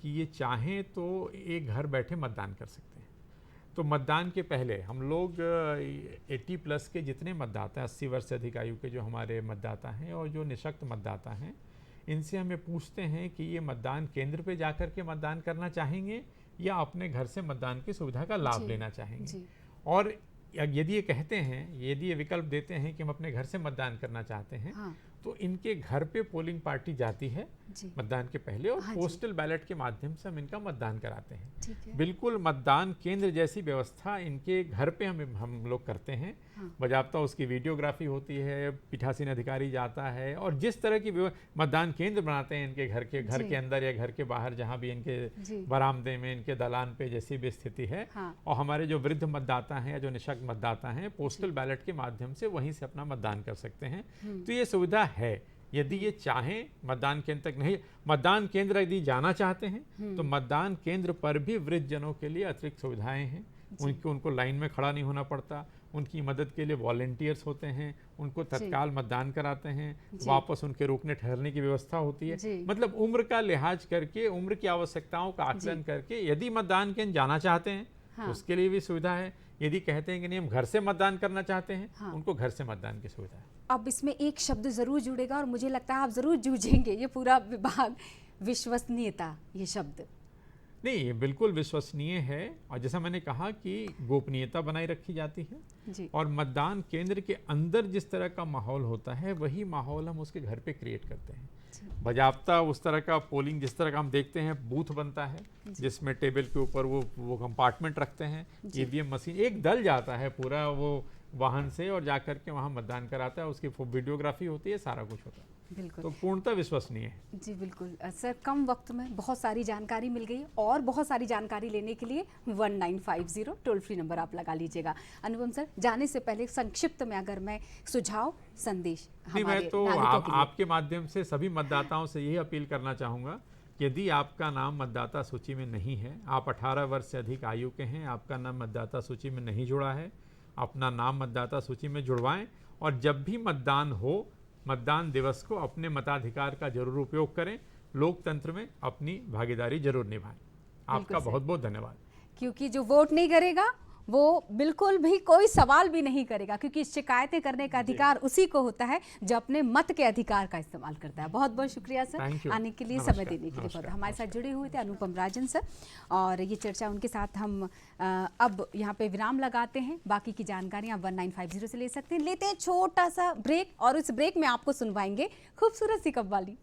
कि ये चाहें तो एक घर बैठे मतदान कर सकते हैं। तो मतदान के पहले हम लोग 80+ के जितने मतदाता हैं, 80 वर्ष से अधिक आयु के जो हमारे मतदाता हैं और जो निशक्त मतदाता हैं, इनसे हमें पूछते हैं कि ये मतदान केंद्र पे जाकर के मतदान करना चाहेंगे या अपने घर से मतदान की सुविधा का लाभ लेना चाहेंगे। और यदि ये कहते हैं, यदि ये विकल्प देते हैं कि हम अपने घर से मतदान करना चाहते हैं, तो इनके घर पे पोलिंग पार्टी जाती है मतदान के पहले, और पोस्टल बैलेट के माध्यम से हम इनका मतदान कराते हैं। बिल्कुल मतदान केंद्र जैसी व्यवस्था इनके घर पे हम लोग करते हैं। बजाबता उसकी वीडियोग्राफी होती है, पीठासीन अधिकारी जाता है और जिस तरह की मतदान केंद्र बनाते हैं इनके घर के अंदर या घर के बाहर, जहाँ भी इनके बरामदे में, इनके दलान पे जैसी भी स्थिति है, और हमारे जो वृद्ध मतदाता हैं या जो निशक्त मतदाता हैं, पोस्टल बैलेट के माध्यम से वहीं से अपना मतदान कर सकते हैं। तो ये सुविधा है। यदि ये चाहें मतदान केंद्र तक नहीं, मतदान केंद्र यदि जाना चाहते हैं तो मतदान केंद्र पर भी वृद्ध जनों के लिए अतिरिक्त सुविधाएं हैं। उनको लाइन में खड़ा नहीं होना पड़ता, उनकी मदद के लिए वॉलंटियर्स होते हैं, उनको तत्काल मतदान कराते हैं, वापस उनके रुकने ठहरने की व्यवस्था होती है। मतलब उम्र का लिहाज करके, उम्र की आवश्यकताओं का आकलन करके यदि मतदान केंद्र जाना चाहते हैं तो उसके लिए भी सुविधा है। यदि कहते हैं कि नहीं हम घर से मतदान करना चाहते हैं, उनको घर से मतदान की सुविधा है। अब इसमें एक शब्द जरूर जुड़ेगा और मुझे लगता है आप जरूर जूझेंगे, ये पूरा विभाग, विश्वसनीयता। ये शब्द नहीं, ये बिल्कुल विश्वसनीय है और जैसा मैंने कहा कि गोपनीयता बनाए रखी जाती है जी। और मतदान केंद्र के अंदर जिस तरह का माहौल होता है वही माहौल हम उसके घर पे क्रिएट करते हैं। बजाबता उस तरह का पोलिंग जिस तरह का हम देखते हैं, बूथ बनता है जिसमें टेबल के ऊपर वो कंपार्टमेंट रखते हैं, ईवीएम मशीन, एक दल जाता है पूरा वो वाहन से और जाकर के वहाँ मतदान कराता है, उसकी वीडियोग्राफी होती है, सारा कुछ होता है। बिल्कुल, तो पूर्णतः विश्वसनीय है। जी बिल्कुल सर, कम वक्त में बहुत सारी जानकारी मिल गई और बहुत सारी जानकारी लेने के लिए 1950 टोल फ्री नंबर आप लगा लीजिएगा। अनुपम सर, जाने से पहले संक्षिप्त में अगर मैं सुझाव संदेश मैं तो आपके माध्यम से सभी मतदाताओं से यही अपील करना चाहूँगा, यदि आपका नाम मतदाता सूची में नहीं है, आप 18 वर्ष से अधिक आयु के हैं, आपका नाम मतदाता सूची में नहीं जुड़ा है, अपना नाम मतदाता सूची में जुड़वाएं और जब भी मतदान हो, मतदान दिवस को अपने मताधिकार का जरूर उपयोग करें, लोकतंत्र में अपनी भागीदारी जरूर निभाएं। आपका बहुत बहुत धन्यवाद। क्योंकि जो वोट नहीं करेगा वो बिल्कुल भी कोई सवाल भी नहीं करेगा, क्योंकि शिकायतें करने का अधिकार उसी को होता है जो अपने मत के अधिकार का इस्तेमाल करता है। बहुत बहुत शुक्रिया सर आने के लिए, समय देने के लिए। हमारे साथ जुड़े हुए थे अनुपम राजन सर और ये चर्चा उनके साथ हम अब यहाँ पे विराम लगाते हैं। बाकी की जानकारियाँ 1950 से ले सकते हैं। लेते हैं छोटा सा ब्रेक और उस ब्रेक में आपको सुनवाएंगे खूबसूरत सी कव्वाली।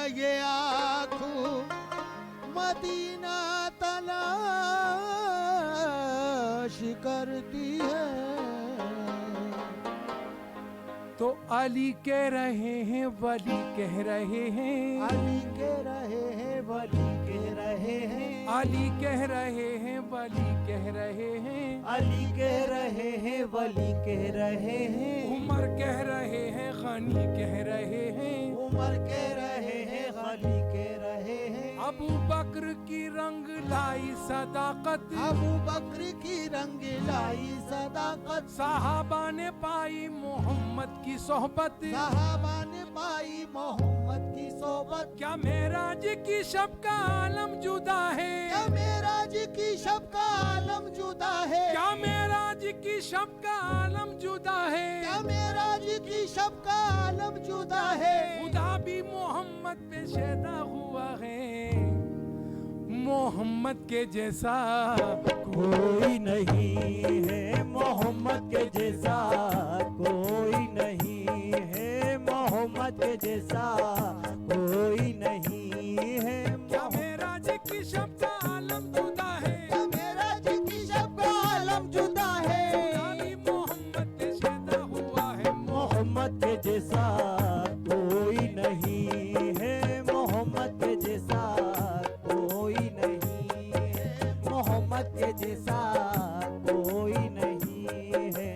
ये आँखों मदीना तलाश करती है, तो अली कह रहे हैं वली कह रहे हैं, अली कह रहे हैं वली कह रहे हैं, अली कह रहे हैं वली कह रहे हैं, अली कह रहे हैं वली कह रहे हैं, उमर कह रहे हैं गनी कह रहे हैं, उमर कह रहे हैं गनी कह रहे हैं, अबू बकर की रंग लाई सदाकत, अबू बकर की रंग लाई सदाकत, साहबा ने पाई मोहम्मद की सोहबत, साहबा ने पाई मोहम्मद की सोहबत। क्या मेराज की शब का आलम जुदा है, क्या मेराज की शब का आलम जुदा है, क्या मेराज की शब का आलम जुदा है, क्या मेराज की शब का आलम जुदा है, खुदा भी मोहम्मद पे शैदा हुआ है, मोहम्मद के जैसा कोई नहीं है, मोहम्मद के जैसा कोई नहीं है, मोहम्मद के जैसा कोई नहीं है। क्या मेराज की शब का आलम जुदा है, क्या मेराज की शब का आलम जुदा है, खुदा भी मोहम्मद पे शैदा हुआ है, मोहम्मद के जैसा कोई नहीं है, मोहम्मद के जैसा कोई नहीं है, मोहम्मद के जैसा कोई नहीं है।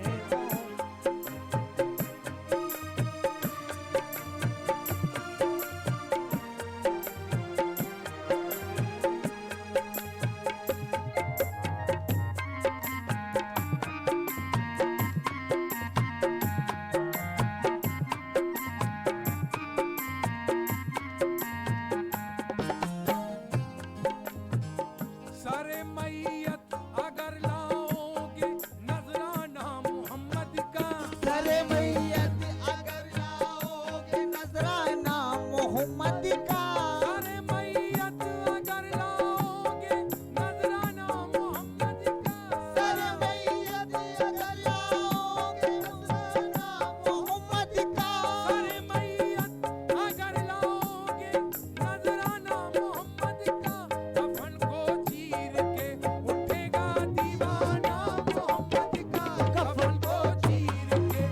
सारे मैयत अगर लाओगे नजराना मोहम्मद का, सरे मैयत अगर लाओगे नजराना मोहम्मद का, सारे मैयत अगर लाओगे नजराना मोहम्मद का, सरे मैयत अगर लाओगे नजराना मोहम्मद का, सारे मैयत अगर लाओगे नजराना मोहम्मद का, कफन को चीर के उठेगा दीवाना मोहम्मद का, कफन को चीर के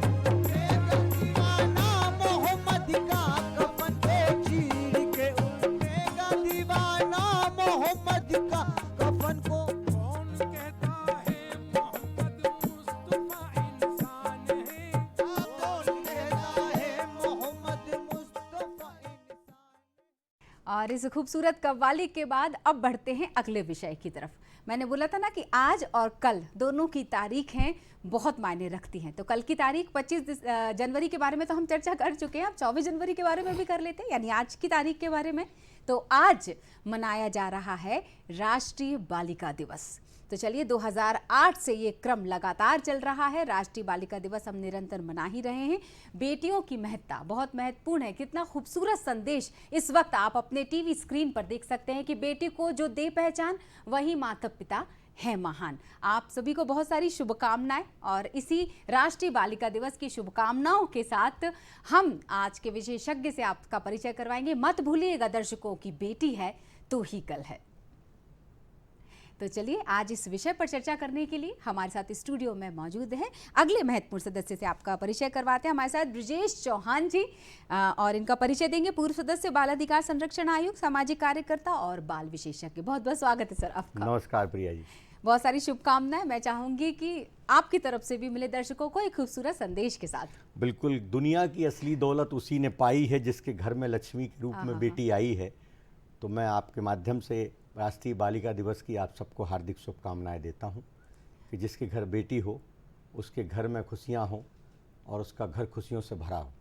दीवाना मोहम्मद का, कफन को चीर और इस खूबसूरत कव्वाली के बाद अब बढ़ते हैं अगले विषय की तरफ। मैंने बोला था ना कि आज और कल दोनों की तारीखें बहुत मायने रखती हैं। तो कल की तारीख 25 जनवरी के बारे में तो हम चर्चा कर चुके हैं, अब 24 जनवरी के बारे में भी कर लेते हैं, यानी आज की तारीख के बारे में। तो आज मनाया जा रहा है राष्ट्रीय बालिका दिवस। तो चलिए 2008 से ये क्रम लगातार चल रहा है। राष्ट्रीय बालिका दिवस हम निरंतर मना ही रहे हैं। बेटियों की महत्ता बहुत महत्वपूर्ण है। कितना खूबसूरत संदेश इस वक्त आप अपने टीवी स्क्रीन पर देख सकते हैं कि बेटी को जो दे पहचान वही माता पिता है महान। आप सभी को बहुत सारी शुभकामनाएं और इसी राष्ट्रीय बालिका दिवस की शुभकामनाओं के साथ हम आज के विशेषज्ञ से आपका परिचय करवाएंगे। मत भूलिएगा दर्शकों की बेटी है तो ही कल है। तो चलिए आज इस विषय पर चर्चा करने के लिए हमारे साथ स्टूडियो में मौजूद हैं अगले महत्वपूर्ण सदस्य से आपका परिचय करवाते हैं। हमारे साथ ब्रिजेश चौहान जी और इनका परिचय देंगे। पूर्व सदस्य बाल अधिकार संरक्षण आयोग, सामाजिक कार्यकर्ता और बाल विशेषज्ञ। बहुत बहुत स्वागत है सर आपका। नमस्कार प्रिया जी। बहुत सारी शुभकामनाएं। मैं चाहूंगी कि आपकी तरफ से भी मिले दर्शकों को एक खूबसूरत संदेश के साथ। बिल्कुल, दुनिया की असली दौलत उसी ने पाई है जिसके घर में लक्ष्मी के रूप में बेटी आई है। तो मैं आपके माध्यम से राष्ट्रीय बालिका दिवस की आप सबको हार्दिक शुभकामनाएं देता हूं कि जिसके घर बेटी हो उसके घर में खुशियां हो और उसका घर खुशियों से भरा हो।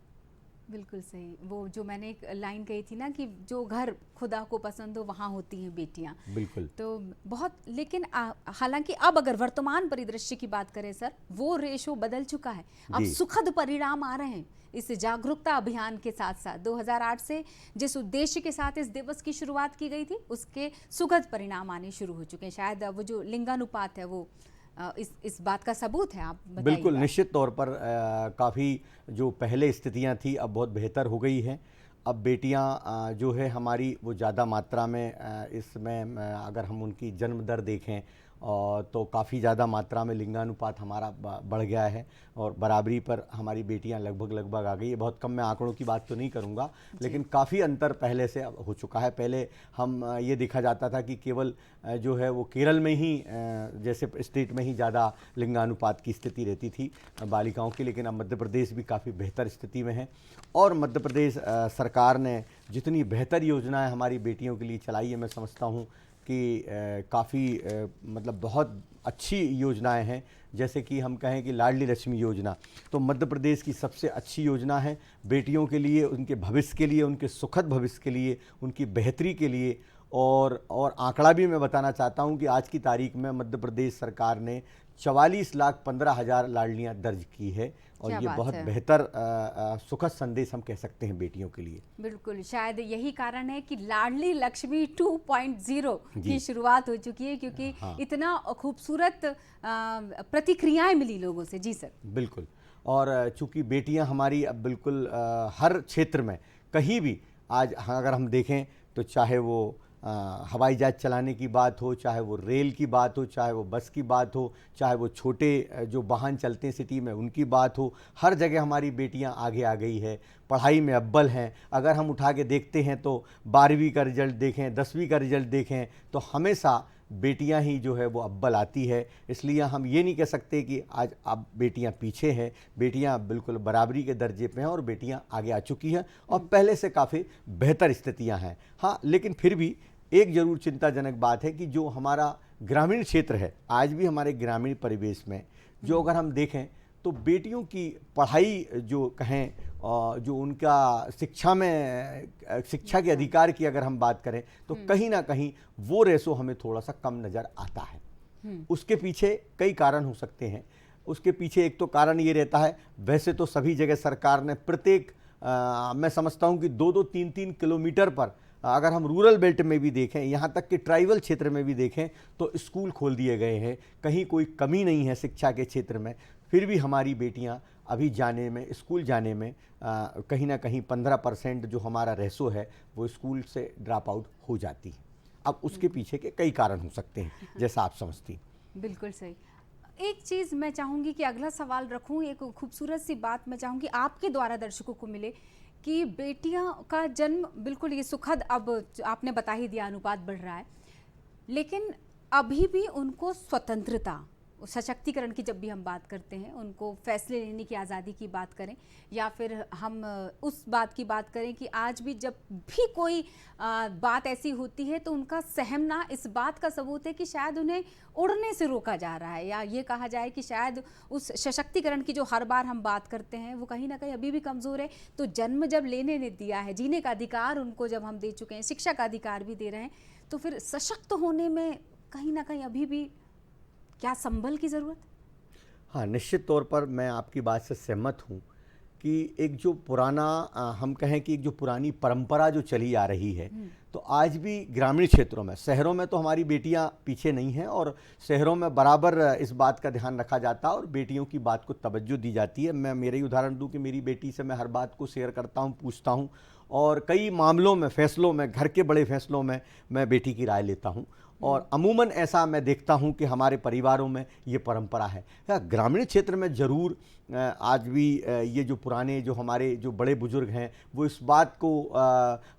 बिल्कुल सही। वो जो मैंने एक लाइन कही थी ना कि जो घर खुदा को पसंद हो वहाँ होती हैं बेटियाँ। बिल्कुल। तो बहुत, लेकिन हालांकि अब अगर वर्तमान परिदृश्य की बात करें सर, वो रेशो बदल चुका है। अब सुखद परिणाम आ रहे हैं इस जागरूकता अभियान के साथ साथ। 2008 से जिस उद्देश्य के साथ इस दिवस की शुरुआत की गई थी उसके सुखद परिणाम आने शुरू हो चुके हैं। शायद वो जो लिंगानुपात है वो इस बात का सबूत है। आप बताइए। बिल्कुल, निश्चित तौर पर काफ़ी जो पहले स्थितियां थी अब बहुत बेहतर हो गई हैं। अब बेटियां जो है हमारी वो ज़्यादा मात्रा में इसमें अगर हम उनकी जन्म दर देखें तो काफ़ी ज़्यादा मात्रा में लिंगानुपात हमारा बढ़ गया है और बराबरी पर हमारी बेटियां लगभग आ गई है। बहुत कम, मैं आंकड़ों की बात तो नहीं करूंगा, लेकिन काफ़ी अंतर पहले से हो चुका है। पहले हम ये देखा जाता था कि केवल जो है वो केरल में ही जैसे स्टेट में ही ज़्यादा लिंगानुपात की स्थिति रहती थी बालिकाओं की, लेकिन अब मध्य प्रदेश भी काफ़ी बेहतर स्थिति में है। और मध्य प्रदेश सरकार ने जितनी बेहतर योजनाएँ हमारी बेटियों के लिए चलाई है, मैं समझता हूँ कि काफ़ी मतलब बहुत अच्छी योजनाएं हैं। जैसे कि हम कहें कि लाडली लक्ष्मी योजना तो मध्य प्रदेश की सबसे अच्छी योजना है बेटियों के लिए, उनके भविष्य के लिए, उनके सुखद भविष्य के लिए, उनकी बेहतरी के लिए। और आंकड़ा भी मैं बताना चाहता हूं कि आज की तारीख में मध्य प्रदेश सरकार ने 44,15,000 लाडलियाँ दर्ज की है और ये बहुत बेहतर सुखद संदेश हम कह सकते हैं बेटियों के लिए। बिल्कुल, शायद यही कारण है कि लाडली लक्ष्मी 2.0 की शुरुआत हो चुकी है, क्योंकि इतना खूबसूरत प्रतिक्रियाएं मिली लोगों से। जी सर। बिल्कुल, और चूंकि बेटियां हमारी अब बिल्कुल हर क्षेत्र में कहीं भी आज अगर हम देखें तो चाहे वो हवाई जहाज चलाने की बात हो, चाहे वो रेल की बात हो, चाहे वो बस की बात हो, चाहे वो छोटे जो वाहन चलते हैं सिटी में उनकी बात हो, हर जगह हमारी बेटियां आगे आ गई है। पढ़ाई में अव्वल हैं। अगर हम उठा के देखते हैं तो 12वीं का रिजल्ट देखें, 10वीं का रिजल्ट देखें तो हमेशा बेटियां ही जो है वो अव्वल आती है। इसलिए हम ये नहीं कह सकते कि आज अब बेटियां पीछे हैं। बेटियां बिल्कुल बराबरी के दर्जे पे हैं और बेटियां आगे आ चुकी हैं और पहले से काफ़ी बेहतर स्थितियां हैं। हाँ, लेकिन फिर भी एक ज़रूर चिंताजनक बात है कि जो हमारा ग्रामीण क्षेत्र है, आज भी हमारे ग्रामीण परिवेश में जो अगर हम देखें तो बेटियों की पढ़ाई जो कहें जो उनका शिक्षा के अधिकार की अगर हम बात करें तो कहीं ना कहीं वो रेशो हमें थोड़ा सा कम नज़र आता है। उसके पीछे कई कारण हो सकते हैं। उसके पीछे एक तो कारण ये रहता है, वैसे तो सभी जगह सरकार ने प्रत्येक मैं समझता हूँ कि 2-2, 3-3 किलोमीटर पर अगर हम रूरल बेल्ट में भी देखें, यहाँ तक कि ट्राइबल क्षेत्र में भी देखें तो स्कूल खोल दिए गए हैं। कहीं कोई कमी नहीं है शिक्षा के क्षेत्र में। फिर भी हमारी बेटियां अभी जाने में, स्कूल जाने में कहीं ना कहीं 15% जो हमारा रेशो है वो स्कूल से ड्रॉप आउट हो जाती है। अब उसके पीछे के कई कारण हो सकते हैं जैसा आप समझती। बिल्कुल सही। एक चीज़ मैं चाहूँगी कि अगला सवाल रखूँ, एक खूबसूरत सी बात मैं चाहूँगी आपके द्वारा दर्शकों को मिले कि बेटियां का जन्म बिल्कुल ये सुखद, अब आपने बता ही दिया अनुपात बढ़ रहा है, लेकिन अभी भी उनको स्वतंत्रता सशक्तिकरण की जब भी हम बात करते हैं, उनको फैसले लेने की आज़ादी की बात करें, या फिर हम उस बात की बात करें कि आज भी जब भी कोई बात ऐसी होती है तो उनका सहमना इस बात का सबूत है कि शायद उन्हें उड़ने से रोका जा रहा है, या ये कहा जाए कि शायद उस सशक्तिकरण की जो हर बार हम बात करते हैं वो कहीं ना कहीं अभी भी कमज़ोर है। तो जन्म जब लेने ने दिया है, जीने का अधिकार उनको जब हम दे चुके हैं, शिक्षा का अधिकार भी दे रहे हैं, तो फिर सशक्त होने में कहीं ना कहीं अभी भी क्या संबल की ज़रूरत? हाँ, निश्चित तौर पर मैं आपकी बात से सहमत हूँ कि एक जो पुराना हम कहें कि एक जो पुरानी परंपरा जो चली आ रही है, तो आज भी ग्रामीण क्षेत्रों में, शहरों में तो हमारी बेटियां पीछे नहीं हैं, और शहरों में बराबर इस बात का ध्यान रखा जाता है और बेटियों की बात को तवज्जो दी जाती है। मैं मेरा ही उदाहरण दूं कि मेरी बेटी से मैं हर बात को शेयर करता हूं, पूछता हूं, और कई मामलों में, फैसलों में, घर के बड़े फैसलों में मैं बेटी की राय लेता हूं, और अमूमन ऐसा मैं देखता हूं कि हमारे परिवारों में ये परंपरा है। ग्रामीण क्षेत्र में ज़रूर आज भी ये जो पुराने जो हमारे जो बड़े बुजुर्ग हैं वो इस बात को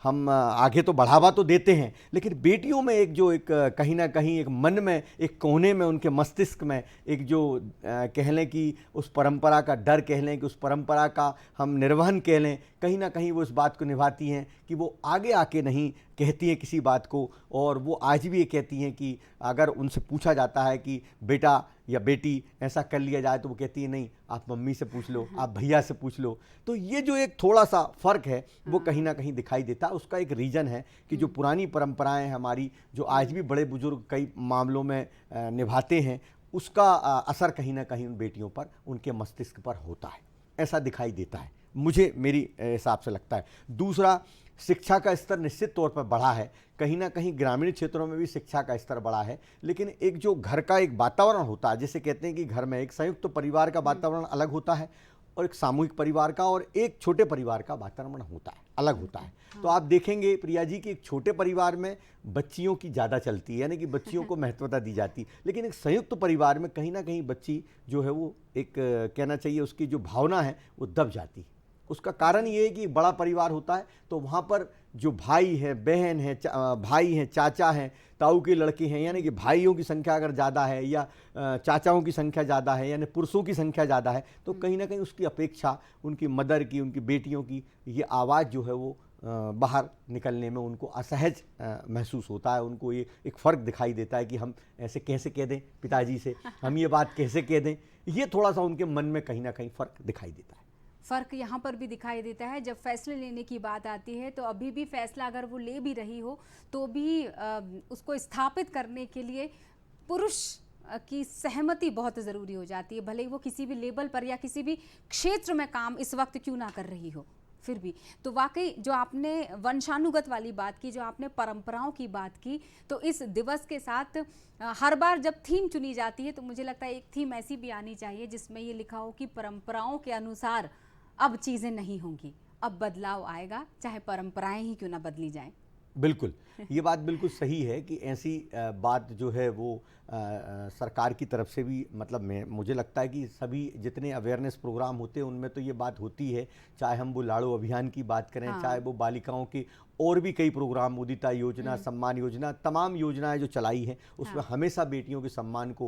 हम आगे तो बढ़ावा तो देते हैं, लेकिन बेटियों में एक जो एक कहीं ना कहीं एक मन में, एक कोने में, उनके मस्तिष्क में एक जो कह लें कि उस परंपरा का डर कह लें, कि उस परंपरा का हम निर्वहन कह लें, कहीं ना कहीं वो इस बात को निभाती हैं कि वो आगे आके नहीं कहती हैं किसी बात को, और वो आज भी ये कहती हैं कि अगर उनसे पूछा जाता है कि बेटा या बेटी ऐसा कर लिया जाए, तो वो कहती है नहीं, आप मम्मी से पूछ लो, आप भैया से पूछ लो। तो ये जो एक थोड़ा सा फ़र्क है वो कहीं ना कहीं दिखाई देता है। उसका एक रीज़न है कि जो पुरानी परंपराएं हमारी, जो आज भी बड़े बुजुर्ग कई मामलों में निभाते हैं, उसका असर कहीं ना कहीं उन बेटियों पर, उनके मस्तिष्क पर होता है, ऐसा दिखाई देता है, मुझे मेरी हिसाब से लगता है। दूसरा, शिक्षा का स्तर निश्चित तौर पर बढ़ा है, कहीं ना कहीं ग्रामीण क्षेत्रों में भी शिक्षा का स्तर बढ़ा है, लेकिन एक जो घर का एक वातावरण होता है, जैसे कहते हैं कि घर में एक संयुक्त परिवार का वातावरण अलग होता है, और एक सामूहिक परिवार का और एक छोटे परिवार का वातावरण होता है, अलग होता है। तो आप देखेंगे प्रिया जी कि एक छोटे परिवार में बच्चियों की ज़्यादा चलती है, यानी कि बच्चियों को महत्वता दी जाती, लेकिन एक संयुक्त परिवार में कहीं ना कहीं बच्ची जो है वो एक कहना चाहिए उसकी जो भावना है वो दब जाती है। उसका कारण ये है कि बड़ा परिवार होता है, तो वहाँ पर जो भाई है, बहन है, भाई हैं, चाचा हैं, ताऊ के लड़के हैं, यानी कि भाइयों की संख्या अगर ज़्यादा है या चाचाओं की संख्या ज़्यादा है, यानी पुरुषों की संख्या ज़्यादा है, तो कहीं ना कहीं उसकी अपेक्षा उनकी मदर की, उनकी बेटियों की ये आवाज़ जो है वो बाहर निकलने में उनको असहज महसूस होता है। उनको ये एक फ़र्क दिखाई देता है कि हम ऐसे कैसे कह दें पिताजी से, हम ये बात कैसे कह दें, ये थोड़ा सा उनके मन में कहीं ना कहीं फ़र्क दिखाई देता है। फ़र्क यहाँ पर भी दिखाई देता है जब फैसले लेने की बात आती है, तो अभी भी फैसला अगर वो ले भी रही हो तो भी उसको स्थापित करने के लिए पुरुष की सहमति बहुत ज़रूरी हो जाती है, भले ही वो किसी भी लेवल पर या किसी भी क्षेत्र में काम इस वक्त क्यों ना कर रही हो, फिर भी। तो वाकई जो आपने वंशानुगत वाली बात की, जो आपने परंपराओं की बात की, तो इस दिवस के साथ हर बार जब थीम चुनी जाती है तो मुझे लगता है एक थीम ऐसी भी आनी चाहिए जिसमें ये लिखा हो कि परंपराओं के अनुसार अब चीज़ें नहीं होंगी, अब बदलाव आएगा, चाहे परंपराएं ही क्यों ना बदली जाएं। बिल्कुल, ये बात बिल्कुल सही है कि ऐसी बात जो है वो सरकार की तरफ से भी, मतलब मुझे लगता है कि सभी जितने अवेयरनेस प्रोग्राम होते हैं उनमें तो ये बात होती है, चाहे हम वो लाड़ो अभियान की बात करें, हाँ। चाहे वो बालिकाओं के और भी कई प्रोग्राम, उदिता योजना, सम्मान योजना, तमाम योजनाएं जो चलाई हैं उसमें हमेशा बेटियों के सम्मान को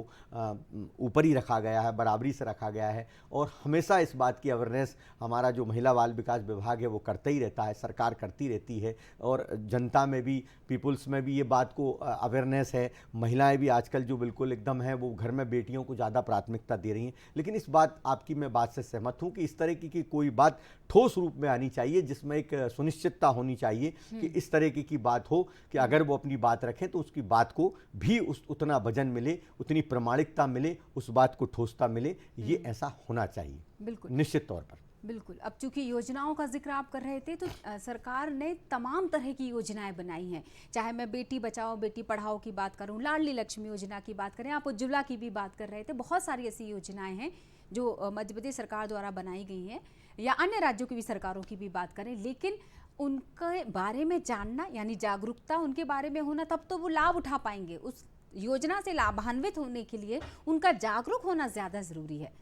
ऊपर ही रखा गया है, बराबरी से रखा गया है, और हमेशा इस बात की अवेयरनेस हमारा जो महिला बाल विकास विभाग है वो करता ही रहता है, सरकार करती रहती है, और जनता में भी, पीपुल्स में भी ये बात को अवेयरनेस है। महिलाएं भी आजकल जो बिल्कुल एकदम है वो घर में बेटियों को ज़्यादा प्राथमिकता दे रही हैं, लेकिन इस बात आपकी मैं बात से सहमत हूँ कि इस तरह की कोई बात ठोस रूप में आनी चाहिए, जिसमें एक सुनिश्चितता होनी चाहिए कि इस तरह की बात हो कि अगर वो अपनी बात रखें तो उसकी बात को भी उतना वजन मिले, उतनी प्रामाणिकता मिले, उस बात को ठोसता मिले, ये ऐसा होना चाहिए। बिल्कुल, निश्चित तौर पर। बिल्कुल। अब चूंकि योजनाओं का जिक्र आप कर रहे थे, तो सरकार ने तमाम तरह की योजनाएं बनाई हैं, चाहे मैं बेटी बचाओ बेटी पढ़ाओ की बात करूं, लाडली लक्ष्मी योजना की बात करें, आप उज्ज्वला की भी बात कर रहे थे, बहुत सारी ऐसी योजनाएं हैं जो मध्य प्रदेश सरकार द्वारा बनाई गई हैं, या अन्य राज्यों की भी सरकारों की भी बात करें, लेकिन उनके बारे में जानना, यानी जागरूकता उनके बारे में होना, तब तो वो लाभ उठा पाएंगे। उस योजना से लाभान्वित होने के लिए उनका जागरूक होना ज़्यादा ज़रूरी है,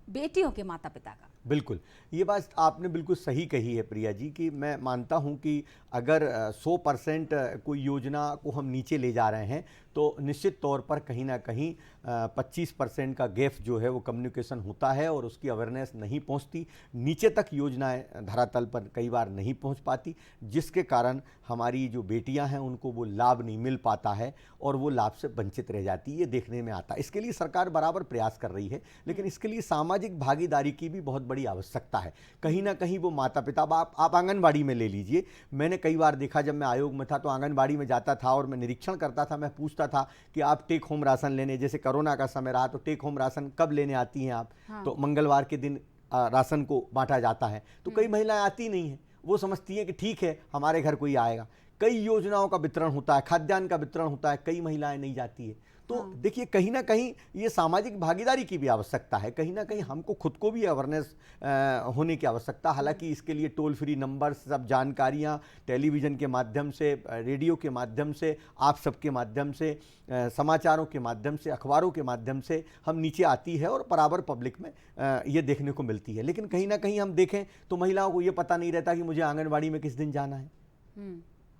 बेटियों के माता पिता का। बिल्कुल, ये बात आपने बिल्कुल सही कही है प्रिया जी, कि मैं मानता हूं कि अगर 100% कोई योजना को हम नीचे ले जा रहे हैं तो निश्चित तौर पर कहीं ना कहीं 25% का गैप जो है वो कम्युनिकेशन होता है और उसकी अवेयरनेस नहीं पहुंचती, नीचे तक योजनाएं धरातल पर कई बार नहीं पहुंच पाती, जिसके कारण हमारी जो बेटियां हैं उनको वो लाभ नहीं मिल पाता है और वो लाभ से वंचित रह जाती है, ये देखने में आता है। इसके लिए सरकार बराबर प्रयास कर रही है, लेकिन इसके लिए सामाजिक भागीदारी की भी बहुत बड़ी आवश्यकता है। कहीं ना कहीं वो माता पिता, आप आंगनबाड़ी में ले लीजिए, मैंने कई बार देखा जब मैं आयोग में था तो आंगनबाड़ी में जाता था और मैं निरीक्षण करता था, मैं पूछता था कि आप टेक होम राशन लेने, जैसे कोरोना का समय रहा तो टेक होम राशन कब लेने आती हैं आप? हाँ। तो मंगलवार के दिन राशन को बांटा जाता है, तो कई महिलाएं आती नहीं हैं, वो समझती हैं कि ठीक है हमारे घर कोई आएगा। कई योजनाओं का वितरण होता है, खाद्यान्न का वितरण होता है, कई महिलाएं नहीं जाती है। तो देखिए कहीं ना कहीं ये सामाजिक भागीदारी की भी आवश्यकता है, कहीं ना कहीं हमको खुद को भी अवेयरनेस होने की आवश्यकता। हालांकि इसके लिए टोल फ्री नंबर, सब जानकारियां टेलीविज़न के माध्यम से, रेडियो के माध्यम से, आप सबके माध्यम से, समाचारों के माध्यम से, अखबारों के माध्यम से हम नीचे आती है और बराबर पब्लिक में ये देखने को मिलती है। लेकिन कहीं ना कहीं हम देखें तो महिलाओं को ये पता नहीं रहता कि मुझे आंगनबाड़ी में किस दिन जाना है,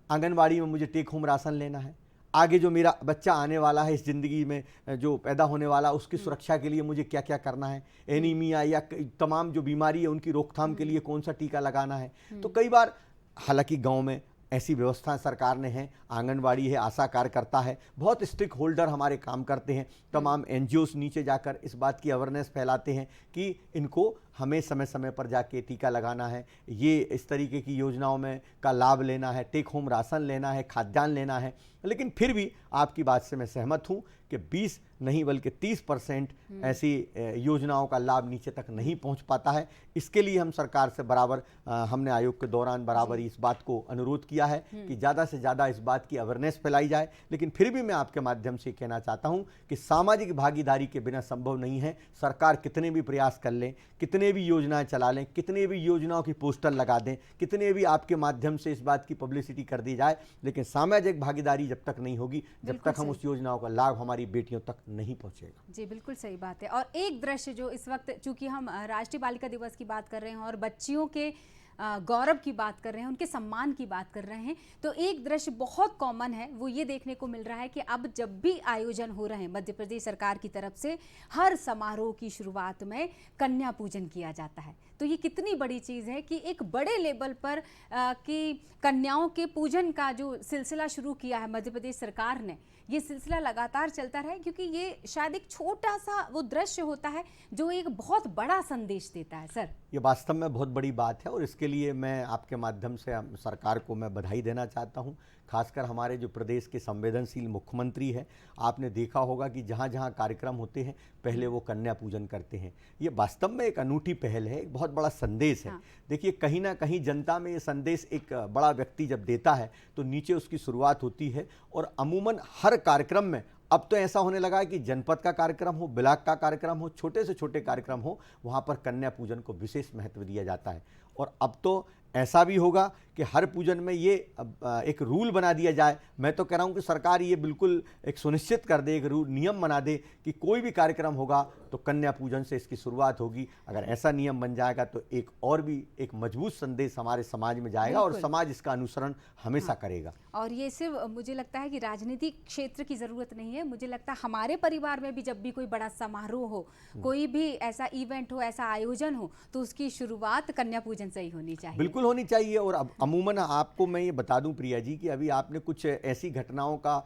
आंगनबाड़ी में मुझे टेक होम राशन लेना है, आगे जो मेरा बच्चा आने वाला है इस ज़िंदगी में जो पैदा होने वाला, उसकी सुरक्षा के लिए मुझे क्या क्या करना है, एनीमिया या तमाम जो बीमारी है उनकी रोकथाम के लिए कौन सा टीका लगाना है। तो कई बार, हालांकि गांव में ऐसी व्यवस्था सरकार ने है, आंगनबाड़ी है, आशा कार्यकर्ता है, बहुत स्टेक होल्डर हमारे काम करते हैं, तमाम एनजीओस नीचे जाकर इस बात की अवेयरनेस फैलाते हैं कि इनको हमें समय समय पर जाके टीका लगाना है, ये इस तरीके की योजनाओं में का लाभ लेना है, टेक होम राशन लेना है, खाद्यान्न लेना है। लेकिन फिर भी आपकी बात से मैं सहमत हूँ कि 20 नहीं बल्कि 30% ऐसी योजनाओं का लाभ नीचे तक नहीं पहुंच पाता है। इसके लिए हम सरकार से बराबर, हमने आयोग के दौरान बराबर इस बात को अनुरोध किया है कि ज़्यादा से ज़्यादा इस बात की अवेयरनेस फैलाई जाए। लेकिन फिर भी मैं आपके माध्यम से कहना चाहता हूं कि सामाजिक भागीदारी के बिना संभव नहीं है। सरकार कितने भी प्रयास कर लें, कितने भी योजनाएं चला लें, कितने भी योजनाओं की पोस्टर लगा दें, कितने भी आपके माध्यम से इस बात की पब्लिसिटी कर दी जाए, लेकिन सामाजिक भागीदारी जब तक नहीं होगी, जब तक हम उस योजनाओं का लाभ हमारी बेटियों तक नहीं पहुंचेगा। जी बिल्कुल सही बात है। और एक दृश्य जो इस वक्त, चूंकि हम राष्ट्रीय बालिका दिवस की बात कर रहे हैं और बच्चियों के गौरव की बात कर रहे हैं, उनके सम्मान की बात कर रहे हैं, तो एक दृश्य बहुत कॉमन है, वो ये देखने को मिल रहा है कि अब जब भी आयोजन हो रहे हैं मध्य प्रदेश सरकार की तरफ से, हर समारोह की शुरुआत में कन्या पूजन किया जाता है। तो ये कितनी बड़ी चीज़ है कि एक बड़े लेवल पर कि कन्याओं के पूजन का जो सिलसिला शुरू किया है मध्य प्रदेश सरकार ने, ये सिलसिला लगातार चलता रहे, क्योंकि ये शायद एक छोटा सा वो दृश्य होता है जो एक बहुत बड़ा संदेश देता है। सर, ये वास्तव में बहुत बड़ी बात है और इसके लिए मैं आपके माध्यम से सरकार को मैं बधाई देना चाहता हूँ। खासकर हमारे जो प्रदेश के संवेदनशील मुख्यमंत्री हैं, आपने देखा होगा कि जहाँ जहाँ कार्यक्रम होते हैं पहले वो कन्या पूजन करते हैं। ये वास्तव में एक अनूठी पहल है, एक बहुत बड़ा संदेश है। देखिए कहीं ना कहीं जनता में ये संदेश एक बड़ा व्यक्ति जब देता है तो नीचे उसकी शुरुआत होती है और अमूमन हर कार्यक्रम में अब तो ऐसा होने लगा है कि जनपद का कार्यक्रम हो, ब्लॉक का कार्यक्रम हो, छोटे से छोटे कार्यक्रम हो, वहाँ पर कन्या पूजन को विशेष महत्व दिया जाता है। और अब तो ऐसा भी होगा कि हर पूजन में ये एक रूल बना दिया जाए। मैं तो कह रहा हूँ कि सरकार ये बिल्कुल एक सुनिश्चित कर दे, एक नियम बना दे कि कोई भी कार्यक्रम होगा तो कन्या पूजन से इसकी शुरुआत होगी। अगर ऐसा नियम बन जाएगा तो एक और भी एक मजबूत संदेश हमारे समाज में जाएगा और समाज इसका अनुसरण हमेशा करेगा। और ये सिर्फ मुझे लगता है कि राजनीतिक क्षेत्र की ज़रूरत नहीं है, मुझे लगता है हमारे परिवार में भी जब भी कोई बड़ा समारोह हो, कोई भी ऐसा इवेंट हो, ऐसा आयोजन हो, तो उसकी शुरुआत कन्या पूजन से ही होनी चाहिए। बिल्कुल होनी चाहिए। और अब अमूमन आपको मैं ये बता दूं प्रिया जी कि अभी आपने कुछ ऐसी घटनाओं का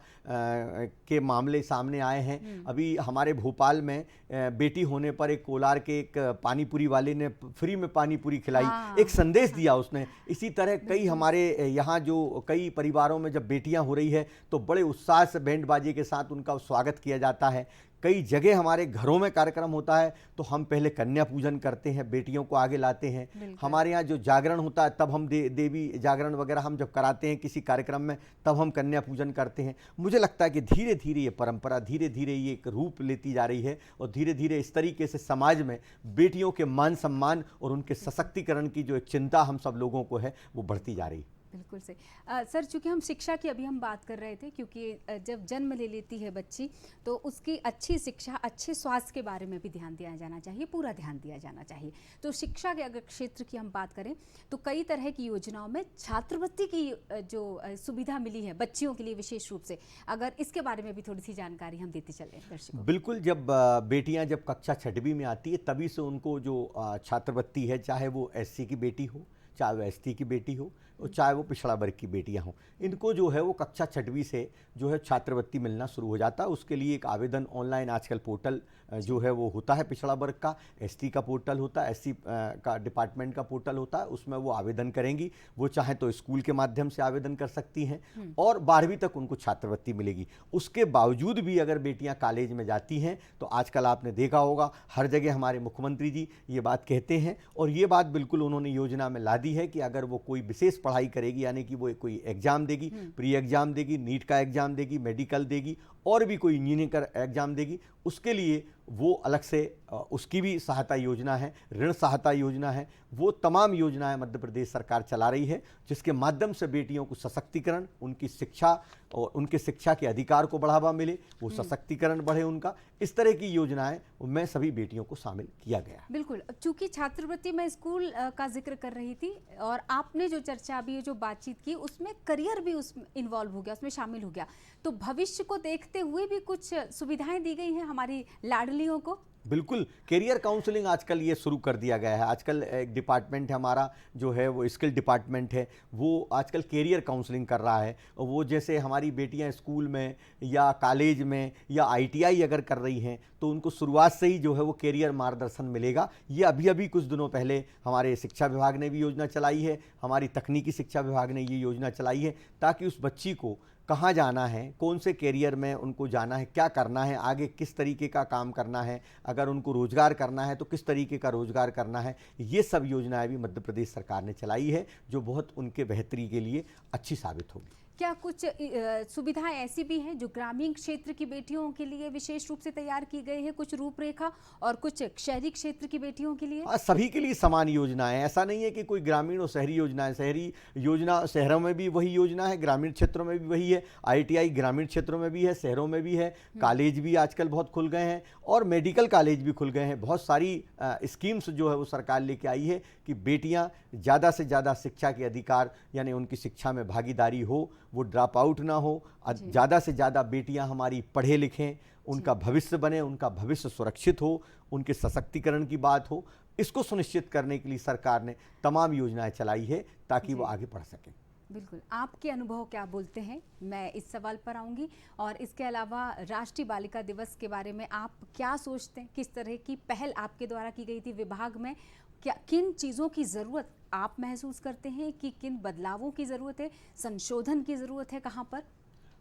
के मामले सामने आए हैं। अभी हमारे भोपाल में बेटी होने पर एक कोलार के एक पानीपुरी वाले ने फ्री में पानीपुरी खिलाई, एक संदेश दिया उसने। इसी तरह कई हमारे यहाँ जो कई परिवारों में जब बेटियां हो रही है तो बड़े उत्साह से बैंड बाजे के साथ उनका स्वागत किया जाता है। कई जगह हमारे घरों में कार्यक्रम होता है तो हम पहले कन्या पूजन करते हैं, बेटियों को आगे लाते हैं। हमारे यहाँ जो जागरण होता है तब हम देवी जागरण वगैरह हम जब कराते हैं किसी कार्यक्रम में तब हम कन्या पूजन करते हैं। मुझे लगता है कि धीरे धीरे ये परंपरा धीरे धीरे ये एक रूप लेती जा रही है और धीरे धीरे इस तरीके से समाज में बेटियों के मान सम्मान और उनके सशक्तिकरण की जो एक चिंता हम सब लोगों को है वो बढ़ती जा रही है। बिल्कुल सही। सर, चूंकि हम शिक्षा की अभी हम बात कर रहे थे, क्योंकि जब जन्म ले लेती है बच्ची तो उसकी अच्छी शिक्षा, अच्छे स्वास्थ्य के बारे में भी ध्यान दिया जाना चाहिए, पूरा ध्यान दिया जाना चाहिए। तो शिक्षा के अगर क्षेत्र की हम बात करें तो कई तरह की योजनाओं में छात्रवृत्ति की जो सुविधा मिली है बच्चियों के लिए विशेष रूप से, अगर इसके बारे में भी थोड़ी सी जानकारी हम देते चले दर्शकों। बिल्कुल, जब बेटियां जब कक्षा 6वीं में आती है तभी से उनको जो छात्रवृत्ति है, चाहे वो एससी की बेटी हो, चाहे वो एसटी की बेटी हो, और चाहे वो पिछड़ा वर्ग की बेटियां हों, इनको जो है वो कक्षा 6वीं से जो है छात्रवृत्ति मिलना शुरू हो जाता है। उसके लिए एक आवेदन ऑनलाइन आजकल पोर्टल जो है वो होता है, पिछड़ा वर्ग का एसटी का पोर्टल होता है, एससी का डिपार्टमेंट का पोर्टल होता है, उसमें वो आवेदन करेंगी। वो चाहे तो स्कूल के माध्यम से आवेदन कर सकती हैं और 12वीं तक उनको छात्रवृत्ति मिलेगी। उसके बावजूद भी अगर बेटियां कॉलेज में जाती हैं तो आजकल आपने देखा होगा हर जगह हमारे मुख्यमंत्री जी ये बात कहते हैं, और ये बात बिल्कुल उन्होंने योजना में ला दी है कि अगर वो कोई विशेष पढ़ाई करेगी, यानी कि वो कोई एग्जाम देगी, प्री एग्जाम देगी, नीट का एग्जाम देगी, मेडिकल देगी और भी कोई इंजीनियरिंग का एग्जाम देगी, उसके लिए वो अलग से उसकी भी सहायता योजना है, ऋण सहायता योजना है। वो तमाम योजनाएं मध्य प्रदेश सरकार चला रही है, जिसके माध्यम से बेटियों को सशक्तिकरण, उनकी शिक्षा और उनके शिक्षा के अधिकार को बढ़ावा मिले, वो सशक्तिकरण बढ़े उनका। इस तरह की योजनाएं में सभी बेटियों को शामिल किया गया। बिल्कुल, चूंकि छात्रवृत्ति में स्कूल का जिक्र कर रही थी और आपने जो चर्चा अभी जो बातचीत की उसमें करियर भी उसमें इन्वॉल्व हो गया, उसमें शामिल हो गया, तो भविष्य को देखते हुए भी कुछ सुविधाएं दी गई हैं हमारी लाडलियों को। बिल्कुल, कैरियर काउंसलिंग आजकल ये शुरू कर दिया गया है। आजकल एक डिपार्टमेंट है हमारा जो है वो स्किल डिपार्टमेंट है, वो आजकल कैरियर काउंसलिंग कर रहा है। और वो जैसे हमारी बेटियां स्कूल में या कॉलेज में या आईटीआई अगर कर रही हैं तो उनको शुरुआत से ही जो है वो कैरियर मार्गदर्शन मिलेगा। ये अभी कुछ दिनों पहले हमारे शिक्षा विभाग ने भी योजना चलाई है, हमारी तकनीकी शिक्षा विभाग ने ये योजना चलाई है, ताकि उस बच्ची को कहाँ जाना है, कौन से कैरियर में उनको जाना है, क्या करना है, आगे किस तरीके का काम करना है, अगर उनको रोजगार करना है तो किस तरीके का रोजगार करना है, ये सब योजनाएं भी मध्य प्रदेश सरकार ने चलाई है, जो बहुत उनके बेहतरी के लिए अच्छी साबित होगी। क्या कुछ सुविधाएं ऐसी भी हैं जो ग्रामीण क्षेत्र की बेटियों के लिए विशेष रूप से तैयार की गई है, कुछ रूपरेखा, और कुछ शहरी क्षेत्र की बेटियों के लिए? सभी के लिए समान योजनाएं, ऐसा नहीं है कि कोई ग्रामीण और शहरी योजना है। शहरी योजना शहरों में भी वही योजना है, ग्रामीण क्षेत्रों में भी वही है। आईटीआई ग्रामीण क्षेत्रों में भी है, शहरों में भी है। कॉलेज भी आजकल बहुत खुल गए हैं और मेडिकल कॉलेज भी खुल गए हैं। बहुत सारी स्कीम्स जो है वो सरकार लेके आई है कि बेटियां ज़्यादा से ज़्यादा शिक्षा के अधिकार, यानी उनकी शिक्षा में भागीदारी हो, वो ड्रॉप आउट ना हो, ज़्यादा से ज़्यादा बेटियां हमारी पढ़े लिखें, उनका भविष्य बने, उनका भविष्य सुरक्षित हो, उनके सशक्तिकरण की बात हो। इसको सुनिश्चित करने के लिए सरकार ने तमाम योजनाएं चलाई है ताकि वो आगे बढ़ सकें। बिल्कुल, आपके अनुभव क्या बोलते हैं, मैं इस सवाल पर आऊंगी। और इसके अलावा राष्ट्रीय बालिका दिवस के बारे में आप क्या सोचते हैं, किस तरह की पहल आपके द्वारा की गई थी विभाग में, क्या किन चीज़ों की ज़रूरत आप महसूस करते हैं कि किन बदलावों की ज़रूरत है, संशोधन की ज़रूरत है, कहाँ पर?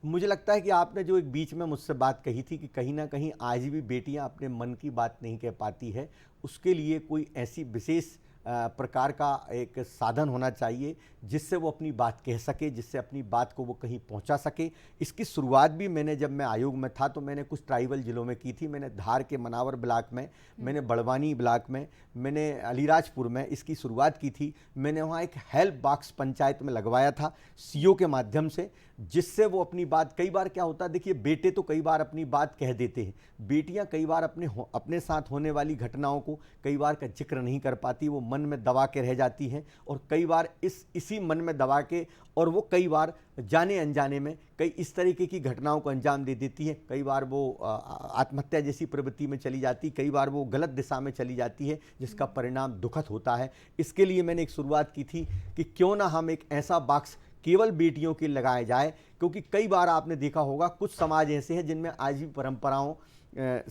मुझे लगता है कि आपने जो एक बीच में मुझसे बात कही थी कि कहीं ना कहीं आज भी बेटियां अपने मन की बात नहीं कह पाती है, उसके लिए कोई ऐसी विशेष प्रकार का एक साधन होना चाहिए जिससे वो अपनी बात कह सके, जिससे अपनी बात को वो कहीं पहुंचा सके। इसकी शुरुआत भी मैंने, जब मैं आयोग में था तो मैंने कुछ ट्राइबल जिलों में की थी। मैंने धार के मनावर ब्लॉक में, मैंने बड़वानी ब्लॉक में, मैंने अलीराजपुर में इसकी शुरुआत की थी। मैंने वहाँ एक हेल्प बॉक्स पंचायत में लगवाया था सीओ के माध्यम से, जिससे वो अपनी बात, कई बार क्या होता है, देखिए बेटे तो कई बार अपनी बात कह देते हैं, बेटियां कई बार अपने साथ होने वाली घटनाओं को कई बार का जिक्र नहीं कर पाती, वो मन में दबा के रह जाती हैं, और कई बार इसी मन में दबा के, और वो कई बार जाने अनजाने में कई इस तरीके की घटनाओं को अंजाम दे देती हैं। कई बार वो आत्महत्या जैसी प्रवृत्ति में चली जाती, कई बार वो गलत दिशा में चली जाती है, जिसका परिणाम दुखद होता है। इसके लिए मैंने एक शुरुआत की थी कि क्यों ना हम एक ऐसा बॉक्स केवल बेटियों के लगाया जाए, क्योंकि कई बार आपने देखा होगा कुछ समाज ऐसे हैं जिनमें आज भी परंपराओं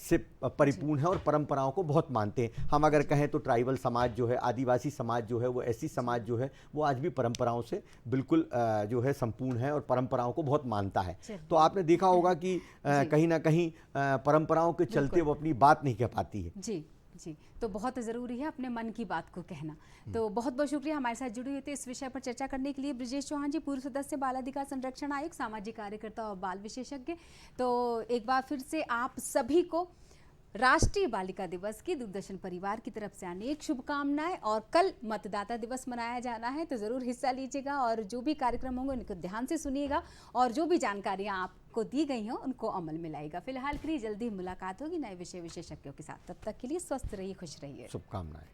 से परिपूर्ण है और परंपराओं को बहुत मानते हैं। हम अगर कहें तो ट्राइबल समाज जो है, आदिवासी समाज जो है, वो ऐसी समाज जो है वो आज भी परंपराओं से बिल्कुल जो है संपूर्ण है और परंपराओं को बहुत मानता है। तो आपने देखा होगा कि कहीं ना कहीं परंपराओं के चलते वो अपनी बात नहीं कह पाती है। जी जी, तो बहुत ज़रूरी है अपने मन की बात को कहना। तो बहुत बहुत शुक्रिया हमारे साथ जुड़े हुए थे इस विषय पर चर्चा करने के लिए ब्रिजेश चौहान जी, पूर्व सदस्य बाल अधिकार संरक्षण आयोग, सामाजिक कार्यकर्ता और बाल विशेषज्ञ। तो एक बार फिर से आप सभी को राष्ट्रीय बालिका दिवस की दूरदर्शन परिवार की तरफ से अनेक शुभकामनाएं। और कल मतदाता दिवस मनाया जाना है, तो ज़रूर हिस्सा लीजिएगा और जो भी कार्यक्रम होंगे उनको ध्यान से सुनिएगा और जो भी जानकारियां आपको दी गई हों उनको अमल में लाइएगा। फिलहाल के लिए जल्दी मुलाकात होगी नए विषय विशेषज्ञों के साथ। तब तक के लिए स्वस्थ रहिए, खुश रहिए। शुभकामनाएं।